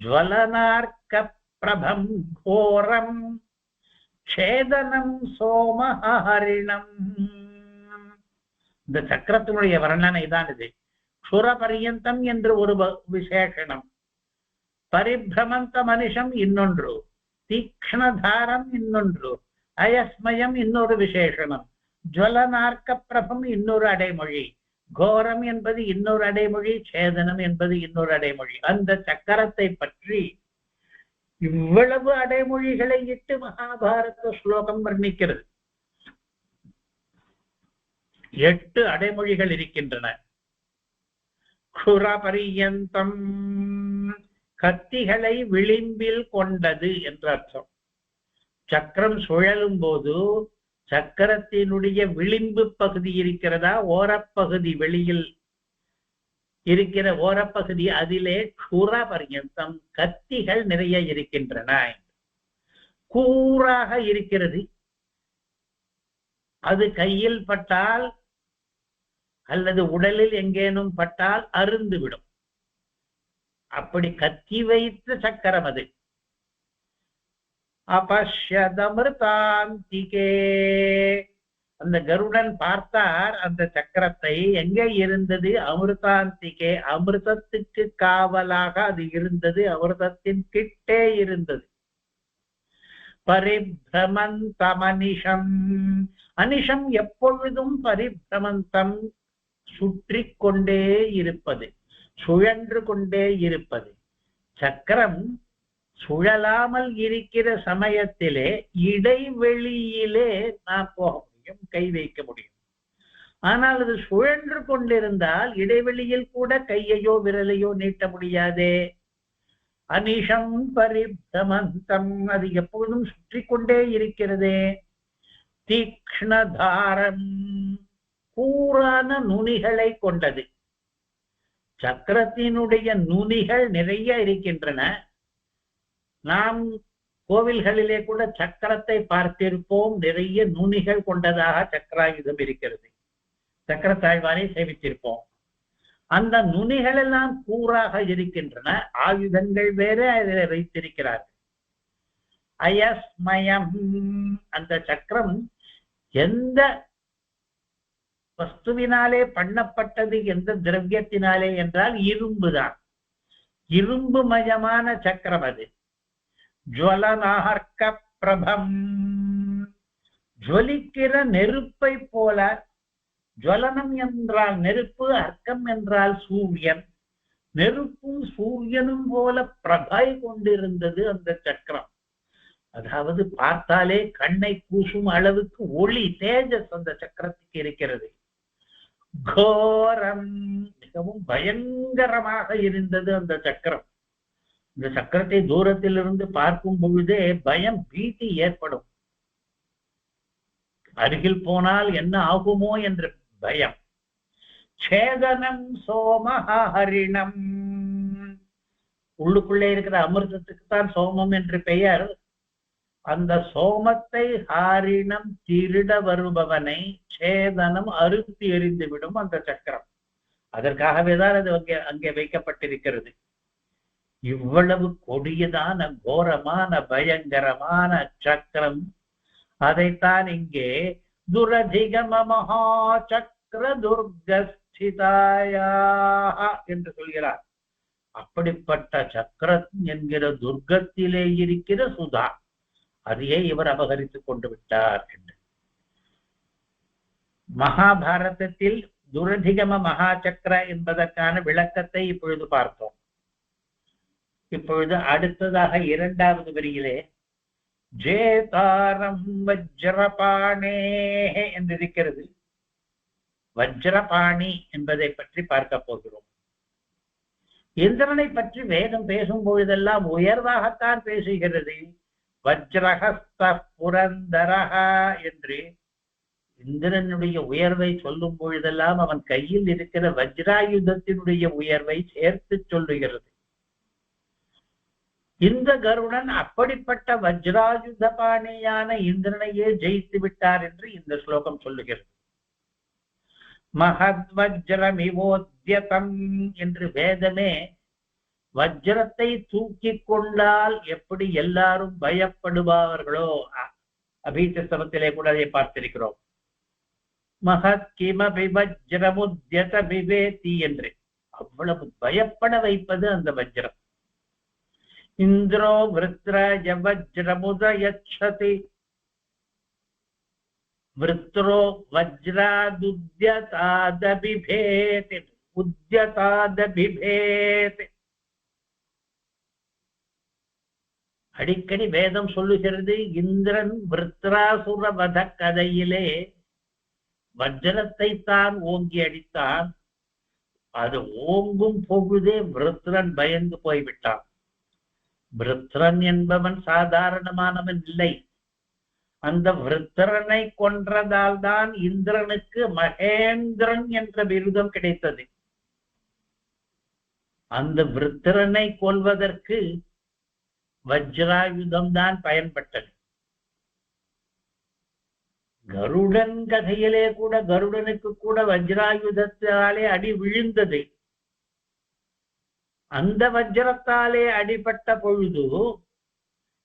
ஜ்வலனார்க்க பிரபம் கோரம் சேதனம் சோமஹரிணம். இந்த சக்கரத்தினுடைய வர்ணனை தான் இது. க்ஷுரபர்யந்தம் என்று ஒரு விசேஷனம், பரிப்ரமந்த மனிஷம் இன்னொன்று, தீக்ஷ்ணதாரம் இன்னொன்று, அயஸ்மயம் இன்னொரு விசேஷனம், ஜ்வலனார்க்க பிரபம் இன்னொரு அடைமொழி, கோரம் என்பது இன்னொரு அடைமொழி, சேதனம் என்பது இன்னொரு அடைமொழி. அந்த சக்கரத்தை பற்றி இவ்வளவு அடைமொழிகளை இட்டு மகாபாரத ஸ்லோகம் வர்ணிக்கிறது. 8 அடைமொழிகள் இருக்கின்றன. க்ஷுரபர்யந்தம், கத்திகளை விளிம்பில் கொண்டது என்ற அர்த்தம். சக்கரம் சுழலும் போது சக்கரத்தினுடைய விளிம்பு பகுதி இருக்கிறதா, ஓரப்பகுதி, வெளியில் இருக்கிற ஓரப்பகுதி, அதிலே க்ஷுரபர்யந்தம் கத்திகள் நிறைய இருக்கின்றன. கூராக இருக்கிறது. அது கையில் பட்டால் அல்லது உடலில் எங்கேனும் பட்டால் அருந்துவிடும். அப்படி கத்தி வைத்த சக்கரம் அது. அபஷ்யதமிருதாந்திகே, அந்த கருடன் பார்த்தார் அந்த சக்கரத்தை. எங்கே இருந்தது? அமிர்தாந்திகே, அமிர்தத்துக்கு காவலாக அது இருந்தது, அமிர்தத்தின் கிட்டே இருந்தது. பரிப்ரமந்தமனிஷம், அனிஷம் எப்பொழுதும் பரிப்ரமந்தம், சுற்றி கொண்டே இருப்பது, சுழன்று கொண்டே இருப்பது. சக்கரம் சுழலாமல் இருக்கிற சமயத்திலே இடைவெளியிலே நாம் போக முடியும், கை வைக்க முடியும். ஆனால் அது சுழன்று கொண்டிருந்தால் இடைவெளியில் கூட கையையோ விரலையோ நீட்ட முடியாதே. அனிஷம் பரிப்ரமந்தம், அது எப்பொழுதும் சுற்றி கொண்டே இருக்கிறதே. தீக்ஷ்ணதாரம், கூரான நுனிகளை கொண்டது. சக்கரத்தினுடைய நுனிகள் நிறைய இருக்கின்றன. நாம் கோவில்களிலே கூட சக்கரத்தை பார்த்திருப்போம். நிறைய நுனிகள் கொண்டதாக சக்கராயுதம் இருக்கிறது. சக்கரத்தாழ்வாரை சேவித்திருப்போம். அந்த நுனிகள் எல்லாம் கூறாக இருக்கின்றன. ஆயுதங்கள் வேற அதில் வைத்திருக்கிறார்கள். அயஸ்மயம், அந்த சக்கரம் எந்த வஸ்துவினாலே பண்ணப்பட்டது, எந்த திரவியத்தினாலே என்றால் இரும்புதான். இரும்பு மயமான சக்கரம் அது. ஜுவலனார்க்க பிரபம், ஜொலிக்கிற நெருப்பை போல. ஜுவலனம் என்றால் நெருப்பு, அர்க்கம் என்றால் சூரியன். நெருப்பும் சூரியனும் போல பிரபை கொண்டிருந்தது அந்த சக்கரம். அதாவது பார்த்தாலே கண்ணை கூசும் அளவுக்கு ஒளி, தேஜஸ் அந்த சக்கரத்துக்கு இருக்கிறது. கோரம், மிகவும் பயங்கரமாக இருந்தது அந்த சக்கரம். இந்த சக்கரத்தை தூரத்திலிருந்து பார்க்கும் பொழுதே பயம், பீதி ஏற்படும். அருகில் போனால் என்ன ஆகுமோ என்ற பயம். சேதனம் சோமஹரிணம், உள்ளுக்குள்ளே இருக்கிற அமிர்தத்துக்கு தான் சோமம் என்று பெயர். அந்த சோமத்தை ஹாரிணம் திருட வருபவனை சேதனம் அறுத்து எறிந்துவிடும் அந்த சக்கரம். அதற்காகவேதான் அது அங்கே வைக்கப்பட்டிருக்கிறது. இவ்வளவு கொடியதான கோரமான பயங்கரமான சக்கரம். அதைத்தான் இங்கே துரதிகம மகா சக்கர துர்கஸ்திதாயா என்று சொல்கிறார். அப்படிப்பட்ட சக்கரம் என்கிற துர்க்கத்திலே இருக்கிற சுதா, அதையே இவர் அபகரித்துக் கொண்டு விட்டார் என்று. மகாபாரதத்தில் துரதிகம மகா சக்கர என்பதற்கான விளக்கத்தை இப்பொழுது பார்த்தோம். இப்பொழுது அடுத்ததாக இரண்டாவது வரியிலே ஜேதாரம் வஜ்ரபாணே என்று இருக்கிறது. வஜ்ரபாணி என்பதை பற்றி பார்க்க போகிறோம். இந்திரனை பற்றி வேதம் பேசும் பொழுதெல்லாம் உயர்வாகத்தான் பேசுகிறது. வஜ்ரஹஸ்த புரந்தரஹ என்று இந்திரனுடைய உயர்வை சொல்லும் பொழுதெல்லாம் அவன் கையில் இருக்கிற வஜ்ராயுதத்தினுடைய உயர்வை சேர்த்து சொல்லுகிறது. இந்த கருடன் அப்படிப்பட்ட வஜ்ராயுதபாணியான இந்திரனையே ஜெயித்து விட்டார் என்று இந்த ஸ்லோகம் சொல்லுகிறது. மகத் வஜ்ரமிவோத்யதம் என்று வேதமே வஜ்ரத்தை தூக்கி கொண்டால் எப்படி எல்லாரும் பயப்படுவார்களோ, அபீச்சஸ்தவத்திலே கூட அதை பார்த்திருக்கிறோம். மகத் கிமபி வஜ்ரமுத்யத விவேதி என்று அவ்வளவு பயப்பட வைப்பது அந்த வஜ்ரம். இந்திரோ விருத்ராஜ வஜ்ரமுதயச்சதி விருத்ரோ வஜ்ராதுத்யதாதபிபேத் உத்யதாதபிபேத். அடிக்கடி வேதம் சொல்லுகிறது, இந்திரன் விருத்ராசுர வத கதையிலே வஜ்ரத்தை தான் ஓங்கி அடித்தான். அது ஓங்கும் பொழுதே விருத்ரன் பயந்து போய்விட்டான். விருத்ரன் என்பவன் சாதாரணமானவன் இல்லை. அந்த விருத்ரனை கொன்றதால் தான் இந்திரனுக்கு மகேந்திரன் என்ற விருதம் கிடைத்தது. அந்த விருத்ரனை கொல்வதற்கு வஜ்ராயுதம் தான் பயன்பட்டது. கருடன் கதையிலே கூட கருடனுக்கு கூட வஜ்ராயுதத்தாலே அடி விழுந்தது. அந்த வஜ்ரத்தாலே அடிபட்ட பொழுது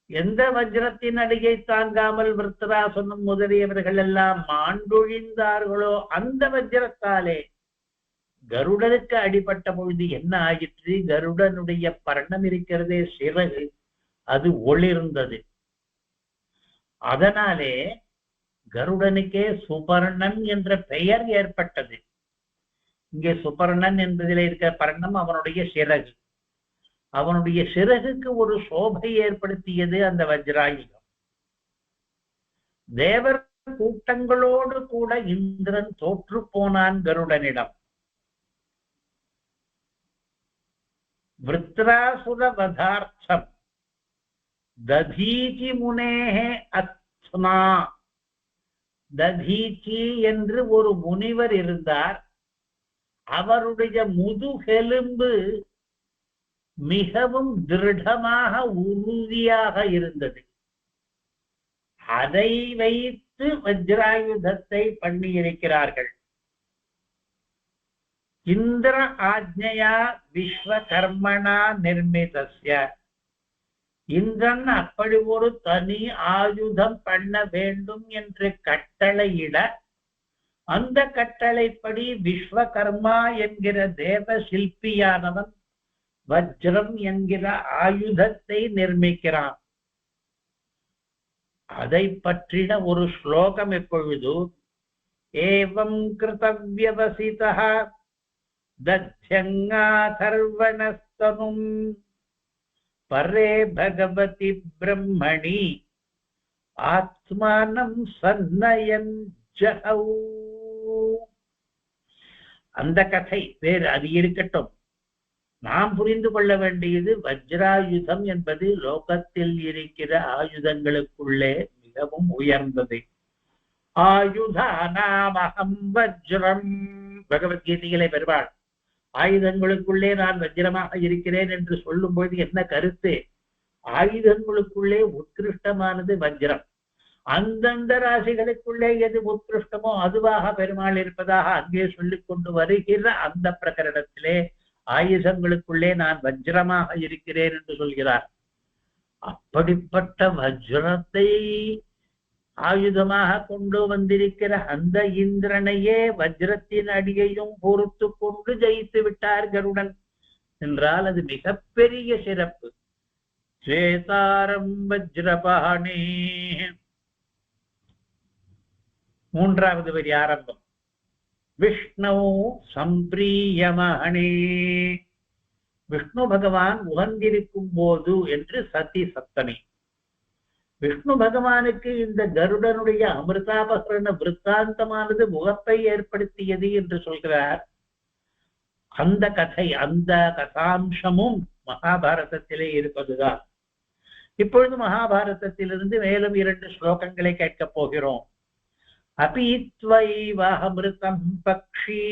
எந்த வஜ்ரத்தின் அடியை தாங்காமல் விருத்தராசனும் முதலியவர்கள் எல்லாம் மாண்டொழிந்தார்களோ அந்த வஜ்ரத்தாலே கருடனுக்கு அடிபட்ட பொழுது என்ன ஆயிற்று? கருடனுடைய பர்ணம் இருக்கிறதே, சிறகு, அது ஒளிர்ந்தது. அதனாலே கருடனுக்கே சுபர்ணன் என்ற பெயர் ஏற்பட்டது. இங்கே சுபர்ணன் என்பதில் இருக்கிற பர்ணம் அவனுடைய சிறகு. அவனுடைய சிறகுக்கு ஒரு சோபை ஏற்படுத்தியது அந்த வஜ்ராயுதம். தேவர் கூட்டங்களோடு கூட இந்திரன் தோற்று போனான் கருடனிடம். விருத்ராசுர வதார்த்தம் ததீச்சி முனேஹே அத்மா. ததீச்சி என்று ஒரு முனிவர் இருந்தார். அவருடைய முதுகெலும்பு மிகவும் திருடமாக உறுதியாக இருந்தது. அதை வைத்து வஜ்ராயுதத்தை பண்ணியிருக்கிறார்கள். இந்திர ஆஜ்ஞயா விஸ்வகர்மணா நிர்மிதஸ்ய. இந்திரன் அப்படி ஒரு தனி ஆயுதம் பண்ண வேண்டும் என்று கட்டளையிட, அந்த கட்டளைப்படி விஸ்வகர்மா என்கிற தேவ சிற்பியானவன் வஜ்ரம் என்கிற ஆயுதத்தை நிர்மிக்கிறான். அதை பற்றின ஒரு ஸ்லோகம் எப்பொழுது ஏவம் கிருதவ்யவசிதः தத்யங்காதர்வணஸ்தனும் பரே பகவதி பிரம்மணி ஆத்மானம் சன்னயன் ஜஹௌ. அந்த கதை வேறு, அது இருக்கட்டும். நாம் புரிந்து கொள்ள வேண்டியது வஜ்ராயுதம் என்பது லோகத்தில் இருக்கிற ஆயுதங்களுக்குள்ளே மிகவும் உயர்ந்தது. ஆயுதானாமஹம் வஜ்ரம். பகவத்கீதையிலே பெறுவாள், ஆயுதங்களுக்குள்ளே நான் வஜ்ரமாக இருக்கிறேன் என்று சொல்லும் பொழுது என்ன கருத்து? ஆயுதங்களுக்குள்ளே உத்கிருஷ்டமானது வஜ்ரம். அந்தந்த ராசிகளுக்குள்ளே எது உத்கிருஷ்டமோ அதுவாக பெருமாள் இருப்பதாக அங்கே சொல்லிக் கொண்டு வருகிற அந்த பிரகரணத்திலே ஆயுதங்களுக்குள்ளே நான் வஜ்ரமாக இருக்கிறேன் என்று சொல்கிறார். அப்படிப்பட்ட வஜ்ரத்தை ஆயுதமாக கொண்டு வந்திருக்கிற அந்த இந்திரனையே வஜ்ரத்தின் அடியையும் பொறுத்து கொண்டு ஜெயித்து விட்டார் கருடன் என்றால் அது மிகப்பெரிய சிறப்பு. சேதாரம் வஜ்ரபாணி. மூன்றாவது வரி ஆரம்பம். விஷ்ணு சம்பிரியமானே. விஷ்ணு பகவான் உகந்திருக்கும் போது என்று சதி சப்தமி. விஷ்ணு பகவானுக்கு இந்த கருடனுடைய அமிர்தாபகரண விற்த்தாந்தமானது முகப்பை ஏற்படுத்தியது என்று சொல்கிறார். அந்த கதை, அந்த கதாம்சமும் மகாபாரதத்திலே இருப்பதுதான். இப்பொழுது மகாபாரதத்திலிருந்து மேலும் 2 ஸ்லோகங்களை கேட்கப் போகிறோம். அபீத்வைவஹமிருதம் பக்ஷி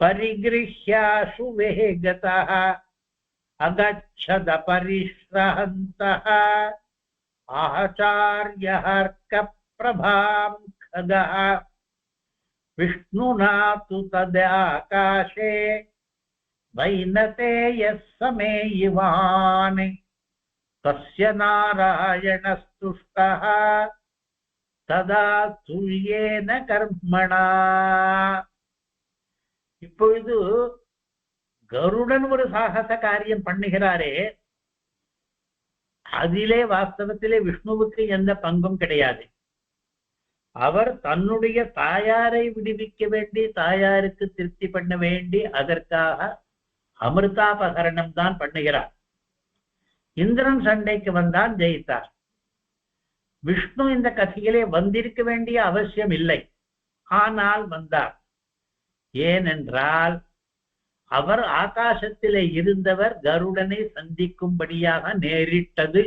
பரிகிருஹ்யாசு வேகதः அகச்சத பரிஸ்ரஹந்தः ஆச்சார்யஹர்க பிரபாம் கதः விஷ்ணுனா து ததாகாசே வைனதேயஸ் சமேயிவான் தஸ்ய நாராயணஸ்துஷ்டः ததா துல்யேன கர்மணா. இப்பொழுது கருடன் ஒரு சாகச காரியம் பண்ணுகிறாரே, அதிலே வாஸ்தவத்திலே விஷ்ணுவுக்கு எந்த பங்கும் கிடையாது. அவர் தன்னுடைய தாயாரை விடுவிக்க வேண்டி, தாயாருக்கு திருப்தி பண்ண வேண்டி அதற்காக அமிர்தாபகரணம் தான் பண்ணுகிறார். இந்திரன் சண்டைக்கு வந்தான், ஜெயித்தார். விஷ்ணு இந்த கதையிலே வந்திருக்க வேண்டிய அவசியம் இல்லை, ஆனால் வந்தார். ஏனென்றால் அவர் ஆகாசத்திலே இருந்தவர் கருடனை சந்திக்கும்படியாக நேரிட்டது.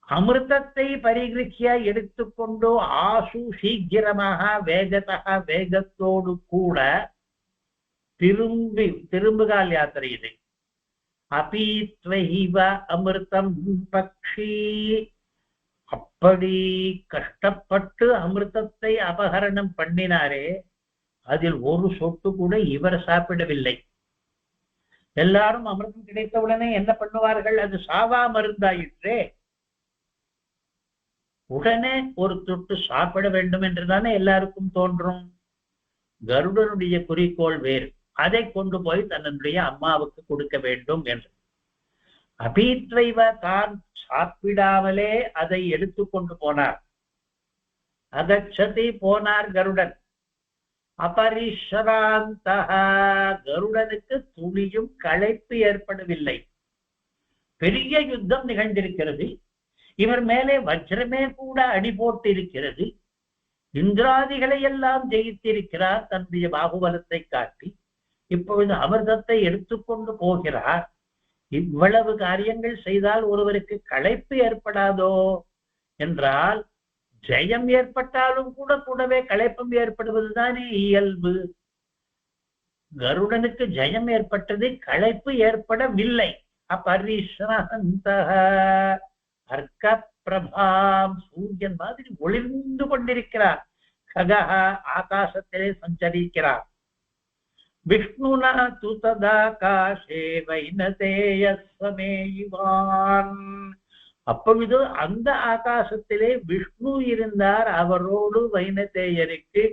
அமிர்தத்தை பரிகிருக்கிய எடுத்துக்கொண்டு ஆசு சீக்கிரமாக வேகத்தோடு கூட திரும்புகால் யாத்திரை இது. அபீத்வைவ அமிர்தம் பக்ஷி. அப்படி கஷ்டப்பட்டு அமிர்தத்தை அபகரணம் பண்ணினாரே, அதில் ஒரு சொட்டு கூட இவர் சாப்பிடவில்லை. எல்லாரும் அமிர்தம் கிடைத்தவுடனே என்ன பண்ணுவார்கள்? அது சாவா மருந்தாயிற்றே, உடனே ஒரு தொட்டு சாப்பிட வேண்டும் என்றுதானே எல்லாருக்கும் தோன்றும். கருடனுடைய குறிக்கோள் வேறு. அதை கொண்டு போய் தன்னுடைய அம்மாவுக்கு கொடுக்க வேண்டும் என்று. அபீத்வைவ தான் சாப்பிடாமலே அதை எடுத்துக்கொண்டு போனார். அகச்சதி போனார் கருடன். அபரிஷ்ராந்த. கருடனுக்கு துளியும் களைப்பு ஏற்படவில்லை. பெரிய யுத்தம் நிகழ்ந்திருக்கிறது. இவர் மேலே வஜ்ரமே கூட அடி போட்டு இருக்கிறது. இந்திராதிகளை எல்லாம் ஜெயித்திருக்கிறார் தன்னுடைய பாகுபலத்தை காட்டி. இப்பொழுது அமிர்தத்தை எடுத்துக்கொண்டு போகிறார். இவ்வளவு காரியங்கள் செய்தால் ஒருவருக்கு களைப்பு ஏற்படாதோ என்றால், ஜெயம் ஏற்பட்டாலும் கூட கூடவே களைப்பும் ஏற்படுவதுதானே இயல்பு. கருடனுக்கு ஜெயம் ஏற்பட்டது, களைப்பு ஏற்படவில்லை. அபரிஷ்ரஹந்தஹ. அர்க்க பிரபாம். சூரியன் மாதிரி ஒளிர்ந்து கொண்டிருக்கிறார். ககஹ. ஆகாசத்திலே சஞ்சரிக்கிறார். விஷ்ணுனா து ததாகாசே வைனதேய சமேயிவான். அப்பொழுது அந்த ஆகாசத்திலே விஷ்ணு இருந்தார், அவரோடு வைனதேயருக்கு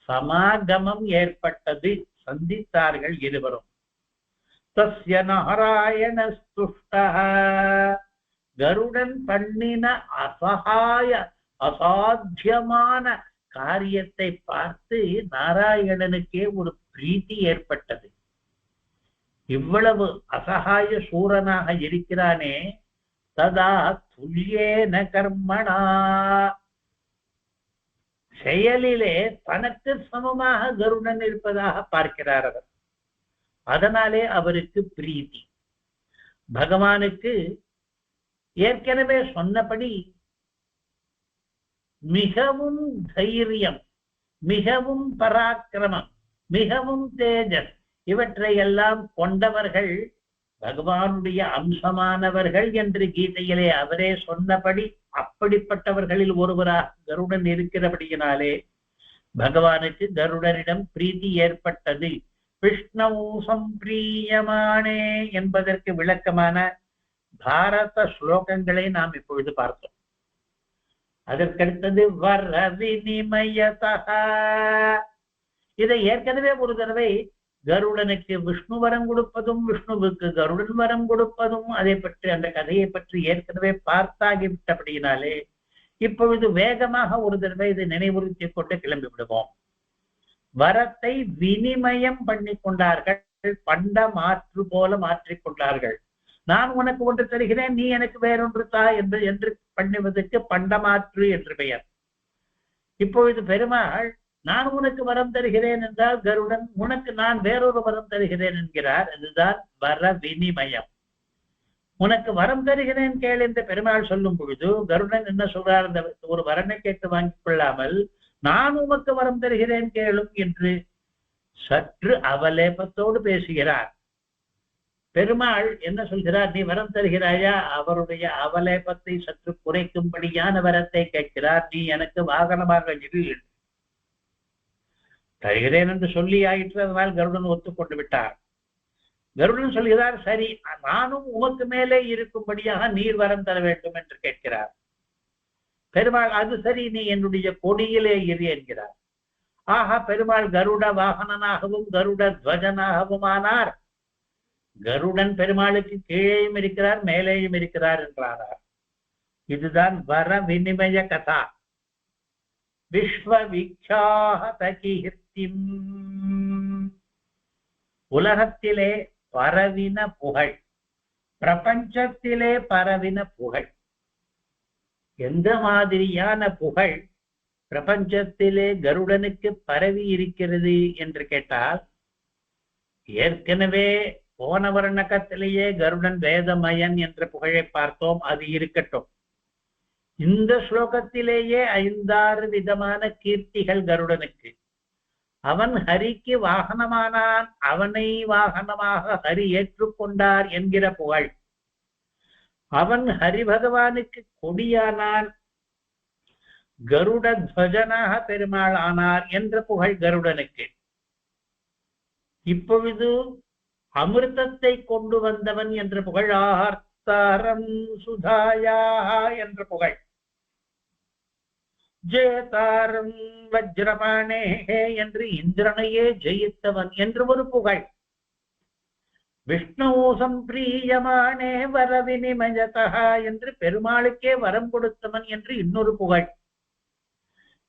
சமாகமம் ஏற்பட்டது, சந்தித்தார்கள் இருவரும். தஸ்ய நாராயண ஸ்துஷ்டஹ, கருடன் பண்ணின அசாத்தியமான காரியத்தை பார்த்து நாராயணனுக்கே ஒரு பிரீத்தி ஏற்பட்டது. இவ்வளவு அசகாய சூரனாக இருக்கிறானே, ததா துல்யேன கர்மணா, செயலிலே தனக்கு சமமாக கருடன் இருப்பதாக பார்க்கிறார் அவர். அதனாலே அவருக்கு பிரீத்தி. பகவானுக்கு ஏற்கனவே சொன்னபடி மிகவும் தைரியம், மிகவும் பராக்கிரமம், மிகவும் தேஜஸ், இவற்றை எல்லாம் கொண்டவர்கள் பகவானுடைய அம்சமானவர்கள் என்று கீதையிலே அவரே சொன்னபடி அப்படிப்பட்டவர்களில் ஒருவராக கருடன் இருக்கிறபடியினாலே பகவானுக்கு கருடனிடம் பிரீதி ஏற்பட்டது. விஷ்ணு சம்பிரியமானே என்பதற்கு விளக்கமான பாரத ஸ்லோகங்களை நாம் இப்பொழுது பார்த்தோம். அதற்கடுத்தது வர வினிமயதஹ. இதை ஏற்கனவே ஒரு தடவை கருடனுக்கு விஷ்ணு வரம் கொடுப்பதும் விஷ்ணுவுக்கு கருடன் வரம் கொடுப்பதும் அதை பற்றி அந்த கதையை பற்றி ஏற்கனவே பார்த்தாகிவிட்டபடியினாலே இப்பொழுது வேகமாக ஒரு தடவை இதை நினைவுறுத்தி கொண்டு கிளம்பி விடுவோம். வரத்தை வினிமயம் பண்ணி கொண்டார்கள், பண்ட மாற்று போல மாற்றிக்கொண்டார்கள். நான் உனக்கு ஒன்று தருகிறேன், நீ எனக்கு வேறொன்று தா என்று பண்ணுவதற்கு பண்டமாற்று என்று பெயர். இப்பொழுது பெருமாள் நான் உனக்கு வரம் தருகிறேன் என்றால் கருடன் உனக்கு நான் வேறொரு வரம் தருகிறேன் என்கிறார். இதுதான் வர வினிமயம். உனக்கு வரம் தருகிறேன் கேள் என்று பெருமாள் சொல்லும் பொழுது கருடன் என்ன சொல்றார், இந்த ஒரு வரனை கேட்டு வாங்கிக் கொள்ளாமல் நான் உமக்கு வரம் தருகிறேன் கேளும் என்று சற்று அவலேபத்தோடு பேசுகிறார். பெருமாள் என்ன சொல்கிறார், நீ வரம் தருகிறாயா? அவருடைய அவலேபத்தை சற்று குறைக்கும்படியான வரத்தை கேட்கிறார். நீ எனக்கு வாகனமாக இரு. தருகிறேன் என்று சொல்லி ஆயிற்று. அதனால் கருடன் ஒத்துக்கொண்டு விட்டார். கருடன் சொல்கிறார், சரி நானும் உமக்கு மேலே இருக்கும்படியாக நீர் வரம் தர வேண்டும் என்று கேட்கிறார். பெருமாள் அது சரி, நீ என்னுடைய கொடியிலே இரு என்கிறார். ஆஹா, பெருமாள் கருட வாகனனாகவும் கருட துவஜனாகவும் ஆனார். கருடன் பெருமாளுக்கு கீழேயும் இருக்கிறார் மேலேயும் இருக்கிறார் என்றார். இதுதான் வர வினிமய கதா. விஸ்வவிக்யாத கீர்த்திம், உலகத்திலே பரவின புகழ், பிரபஞ்சத்திலே பரவின புகழ். எந்த மாதிரியான புகழ் பிரபஞ்சத்திலே கருடனுக்கு பரவி இருக்கிறது என்று கேட்டால், ஏற்கனவே போன வர்ணகத்திலேயே கருடன் வேதமயன் என்ற புகழை பார்த்தோம். அது இருக்கட்டும். இந்த ஸ்லோகத்திலேயே 5-6 விதமான கீர்த்திகள் கருடனுக்கு. அவன் ஹரிக்கு வாகனமானான், அவனை வாகனமாக ஹரி ஏற்றுக்கொண்டார் என்கிற புகழ். அவன் ஹரி பகவானுக்கு கொடியானான், கருட துவஜனாக பெருமாள் ஆனார் என்ற புகழ் கருடனுக்கு. இப்பொழுது அமிர்தத்தை கொண்டு வந்தவன் என்ற புகழ், ஆர்த்தாரம் சுதாயா என்ற புகழ், ஜெயதாரம் வஜ்ரபாணே என்று இந்திரனையே ஜெயித்தவன் என்று ஒரு புகழ், விஷ்ணு சம்பிரியமானே வர வினிமயதா என்று பெருமாளுக்கே வரம் கொடுத்தவன் என்று இன்னொரு புகழ்.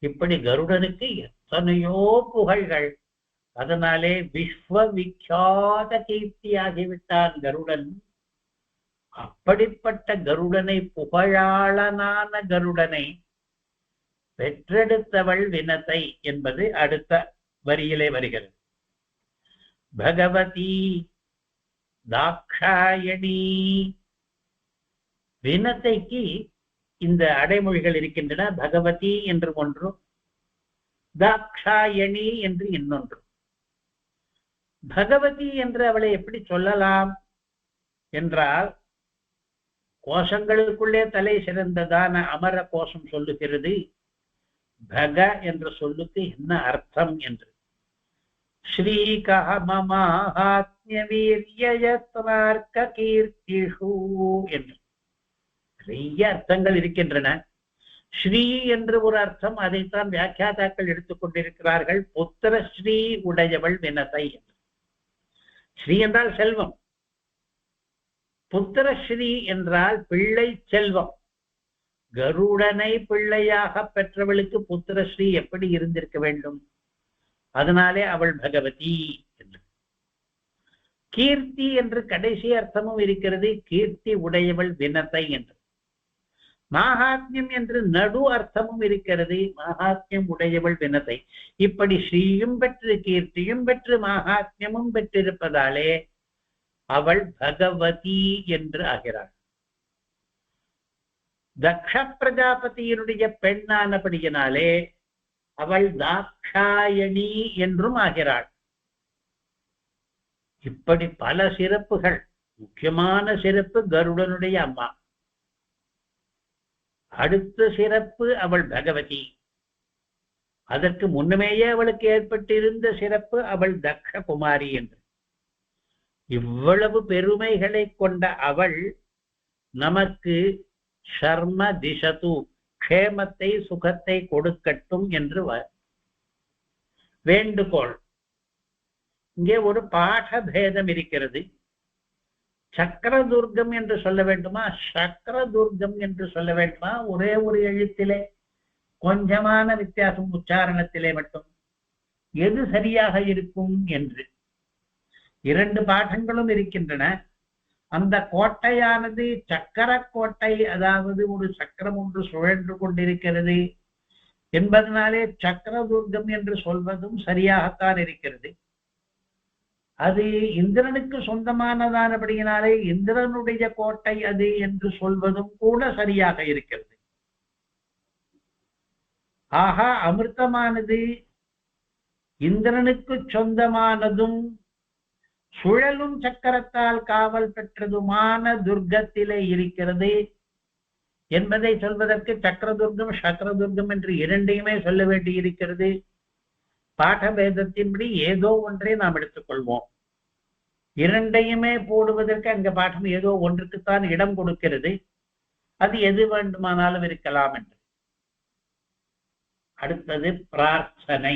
இப்படி கருடனுக்கு எத்தனையோ புகழ்கள். அதனாலே விஸ்வவிக்யாத கீர்த்தியாகிவிட்டான் கருடன். அப்படிப்பட்ட கருடனை, புகழாளனான கருடனை பெற்றெடுத்தவள் வினதை என்பது அடுத்த வரியிலே வருகிறது. பகவதி தாக்ஷாயணி. வினதைக்கு இந்த அடைமொழிகள் இருக்கின்றன. பகவதி என்று ஒன்று, தாக்ஷாயணி என்று இன்னொன்று. பகவதி என்று அவளை எப்படி சொல்லலாம் என்றால், கோஷங்களுக்குள்ளே தலை சிறந்ததான அமர கோஷம் சொல்லுகிறது பக என்ற சொல்லுக்கு என்ன அர்த்தம் என்று. ஸ்ரீகாமமாஹாத்மிய வீரியயத்னார்க்க கீர்த்திஷு என்று நிறைய அர்த்தங்கள் இருக்கின்றன. ஸ்ரீ என்று ஒரு அர்த்தம், அதைத்தான் வியாக்கியாதாக்கள் எடுத்துக்கொண்டிருக்கிறார்கள். புத்திர ஸ்ரீ உடையவள் வினதை என்று. ஸ்ரீ என்றால் செல்வம், புத்திர ஸ்ரீ என்றால் பிள்ளை செல்வம். கருடனை பிள்ளையாக பெற்றவளுக்கு புத்திரஸ்ரீ எப்படி இருந்திருக்க வேண்டும்? அதனாலே அவள் பகவதி என்று. கீர்த்தி என்று கடைசி அர்த்தமும் இருக்கிறது, கீர்த்தி உடையவள் வினதை என்று. மகாத்மியம் என்று நடு அர்த்தமும் இருக்கிறது, மகாத்மியம் உடையவள் வினதை. இப்படி ஸ்ரீயும் பெற்று கீர்த்தியும் பெற்று மகாத்மியமும் பெற்றிருப்பதாலே அவள் பகவதி என்று ஆகிறாள். தக்ஷ பிரஜாபதியினுடைய பெண்ணானபடியினாலே அவள் தாக்ஷாயணி என்றும் ஆகிறாள். இப்படி பல சிறப்புகள். முக்கியமான சிறப்பு கருடனுடைய அம்மா. அடுத்த சிறப்பு அவள் பகவதி. அதற்கு முன்னமேயே அவளுக்கு ஏற்பட்டிருந்த சிறப்பு அவள் தக்ஷ குமாரி என்று. இவ்வளவு பெருமைகளை கொண்ட அவள் நமக்கு ஷர்ம திசது, க்ஷேமத்தை சுகத்தை கொடுக்கட்டும் என்று வேண்டுகோள். இங்கே ஒரு பாட பேதம் இருக்கிறது. சக்கரதுர்கம் என்று சொல்ல வேண்டுமா, சக்கரதுர்கம் என்று சொல்ல வேண்டுமா? ஒரே ஒரு எழுத்திலே கொஞ்சமான வித்தியாசம், உச்சாரணத்திலே மட்டும். எது சரியாக இருக்கும் என்று இரண்டு பாடங்களும் இருக்கின்றன. அந்த கோட்டையானது சக்கர கோட்டை, அதாவது ஒரு சக்கரம் ஒன்று சுழன்று கொண்டிருக்கிறது என்பதனாலே சக்கரதுர்கம் என்று சொல்வதும் சரியாகத்தான் இருக்கிறது. அது இந்திரனுக்கு சொந்தமானதானபடியினாலே இந்திரனுடைய கோட்டை அது என்று சொல்வதும் கூட சரியாக இருக்கிறது. ஆகா, அமிர்தமானது இந்திரனுக்கு சொந்தமானதும் சுழலும் சக்கரத்தால் காவல் பெற்றதுமான துர்க்கத்திலே இருக்கிறது என்பதை சொல்வதற்கு சக்கரதுர்கம் சக்கரதுர்கம் என்று இரண்டையுமே சொல்ல வேண்டி இருக்கிறது. பாடபேதத்தின்படி ஏதோ ஒன்றை நாம் எடுத்துக்கொள்வோம். இரண்டையுமே போடுவதற்கு அங்க பாடம் ஏதோ ஒன்றுக்குத்தான் இடம் கொடுக்கிறது. அது எது வேண்டுமானாலும் இருக்கலாம் என்று. அடுத்தது பிரார்த்தனை.